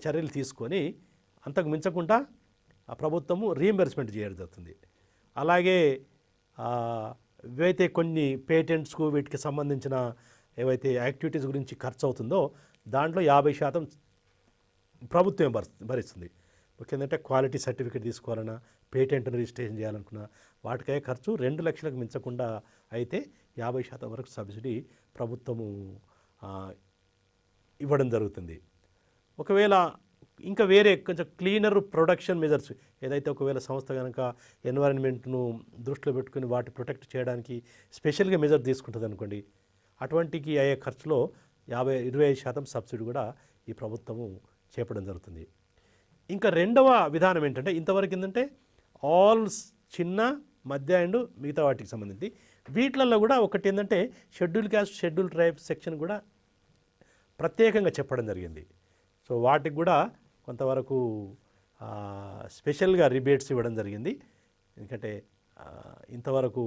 Speaker 1: చర్యలు తీసుకొని అంతకు మించకుండా ప్రభుత్వము రీయింబర్స్మెంట్ చేయడం జరుగుతుంది. అలాగే ఏవైతే కొన్ని పేటెంట్స్కు వీటికి సంబంధించిన ఏవైతే యాక్టివిటీస్ గురించి ఖర్చు అవుతుందో దాంట్లో 50% ప్రభుత్వం భరిస్తుంది. ముఖ్యంగా క్వాలిటీ సర్టిఫికేట్ తీసుకోవాలన్నా, పేటెంట్ను రిజిస్ట్రేషన్ చేయాలనుకున్నా వాటికే ఖర్చు 2 లక్షలకు మించకుండా అయితే 50% వరకు సబ్సిడీ ప్రభుత్వము ఇవ్వడం జరుగుతుంది. ఒకవేళ ఇంకా వేరే కొంచెం క్లీనర్ ప్రొడక్షన్ మెజర్స్, ఏదైతే ఒకవేళ సంస్థ కనుక ఎన్వైరన్మెంట్ను దృష్టిలో పెట్టుకుని వాటి ప్రొటెక్ట్ చేయడానికి స్పెషల్గా మెజర్ తీసుకుంటుంది అనుకోండి, అటువంటికి అయ్యే ఖర్చులో 25% సబ్సిడీ కూడా ఈ ప్రభుత్వము చేపడం జరుగుతుంది. ఇంకా రెండవ విధానం ఏంటంటే, ఇంతవరకు ఏంటంటే ఆల్ చిన్న, మధ్య అండ్ మిగతా వాటికి సంబంధించి వీటిలలో కూడా ఒకటి ఏంటంటే schedule caste, schedule tribe section కూడా ప్రత్యేకంగా చెప్పడం జరిగింది. సో వాటికి కూడా కొంతవరకు స్పెషల్గా రిబేట్స్ ఇవ్వడం జరిగింది. ఎందుకంటే ఇంతవరకు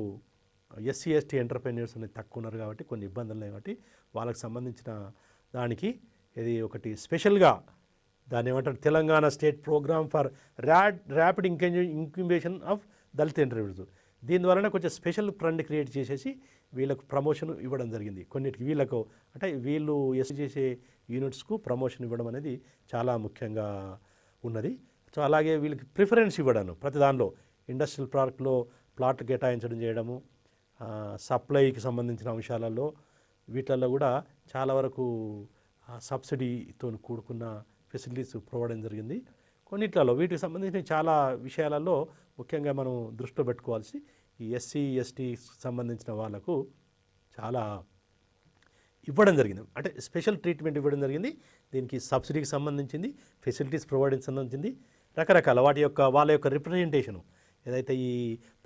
Speaker 1: ఎస్సీ ఎస్టీ ఎంటర్ప్రెన్యూర్స్ అనేది తక్కువ ఉన్నారు కాబట్టి కొన్ని ఇబ్బందులు ఉన్నాయి కాబట్టి వాళ్ళకి సంబంధించిన దానికి ఇది ఒకటి స్పెషల్గా దాన్ని ఏమంటారు, Telangana state program for rapid incubation of Dalit entrepreneurs, దీని ద్వారానే కొంచెం స్పెషల్ ఫండ్ క్రియేట్ చేసేసి వీళ్ళకు ప్రమోషన్ ఇవ్వడం జరిగింది. కొన్నిటికి వీళ్ళకు అంటే వీళ్ళు ఎస్సీ చేసే యూనిట్స్కు ప్రమోషన్ ఇవ్వడం అనేది చాలా ముఖ్యంగా ఉన్నది. సో అలాగే వీళ్ళకి ప్రిఫరెన్స్ ఇవ్వడం ప్రతి దానిలో, ఇండస్ట్రియల్ పార్క్లో ప్లాట్లు కేటాయించడం చేయడము, సప్లైకి సంబంధించిన అంశాలలో వీటిల్లో కూడా చాలా వరకు సబ్సిడీతో కూడుకున్న ఫెసిలిటీస్ ప్రొవైడ్ జరిగింది. కొన్నిట్లలో వీటికి సంబంధించిన చాలా విషయాలలో ముఖ్యంగా మనం దృష్టిలో పెట్టుకోవాల్సి ఈ ఎస్సీ ఎస్టీ సంబంధించిన వాళ్ళకు చాలా ఇవ్వడం జరిగింది. అంటే స్పెషల్ ట్రీట్మెంట్ ఇవ్వడం జరిగింది. దీనికి సబ్సిడీకి సంబంధించింది, ఫెసిలిటీస్ ప్రొవైడింగ్ సంబంధించింది, రకరకాల వాటి యొక్క వాళ్ళ యొక్క రిప్రజెంటేషను ఏదైతే ఈ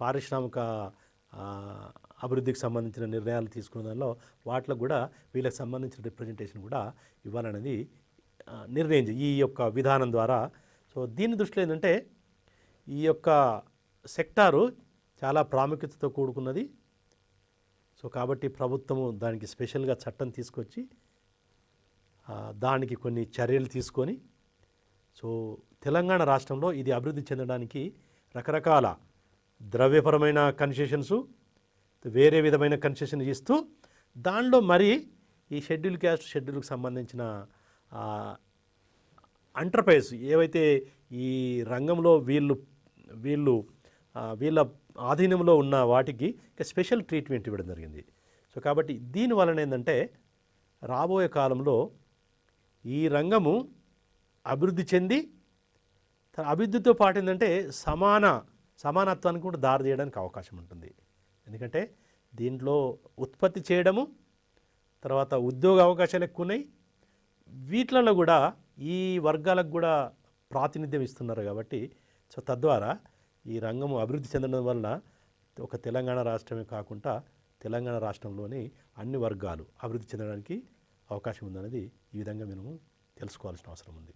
Speaker 1: పారిశ్రామిక అభివృద్ధికి సంబంధించిన నిర్ణయాలు తీసుకున్న దానిలో వాటిలో కూడా వీళ్ళకి సంబంధించిన రిప్రజెంటేషన్ కూడా ఇవ్వాలనేది నిర్ణయించి ఈ యొక్క విధానం ద్వారా. సో దీని దృష్టిలో ఏంటంటే ఈ యొక్క సెక్టారు చాలా ప్రాముఖ్యతతో కూడుకున్నది. సో కాబట్టి ప్రభుత్వము దానికి స్పెషల్గా చట్టం తీసుకొచ్చి దానికి కొన్ని చర్యలు తీసుకొని సో తెలంగాణ రాష్ట్రంలో ఇది అభివృద్ధి చెందడానికి రకరకాల ద్రవ్యపరమైన కన్సెషన్స్ వేరే విధమైన కన్సెషన్ ఇస్తూ దానిలో మరి ఈ షెడ్యూల్ క్యాస్ట్ షెడ్యూల్కి సంబంధించిన ఎంటర్ప్రైజ్ ఏవైతే ఈ రంగంలో వీళ్ళ ఆధీనంలో ఉన్న వాటికి స్పెషల్ ట్రీట్మెంట్ ఇవ్వడం జరిగింది. సో కాబట్టి దీని వలన ఏంటంటే రాబోయే కాలంలో ఈ రంగము అభివృద్ధి చెంది అభివృద్ధితో పాటు ఏంటంటే సమానత్వానికి కూడా దారి తీయడానికి అవకాశం ఉంటుంది. ఎందుకంటే దీంట్లో ఉత్పత్తి చేయడము తర్వాత ఉద్యోగ అవకాశాలు ఎక్కువ ఉన్నాయి. వీటిలలో కూడా ఈ వర్గాలకు కూడా ప్రాతినిధ్యం ఇస్తున్నారు కాబట్టి సో తద్వారా ఈ రంగము అభివృద్ధి చెందడం వల్ల ఒక తెలంగాణ రాష్ట్రమే కాకుండా తెలంగాణ రాష్ట్రంలోని అన్ని వర్గాలు అభివృద్ధి చెందడానికి అవకాశం ఉందనేది ఈ విధంగా మేము తెలుసుకోవాల్సిన అవసరం ఉంది.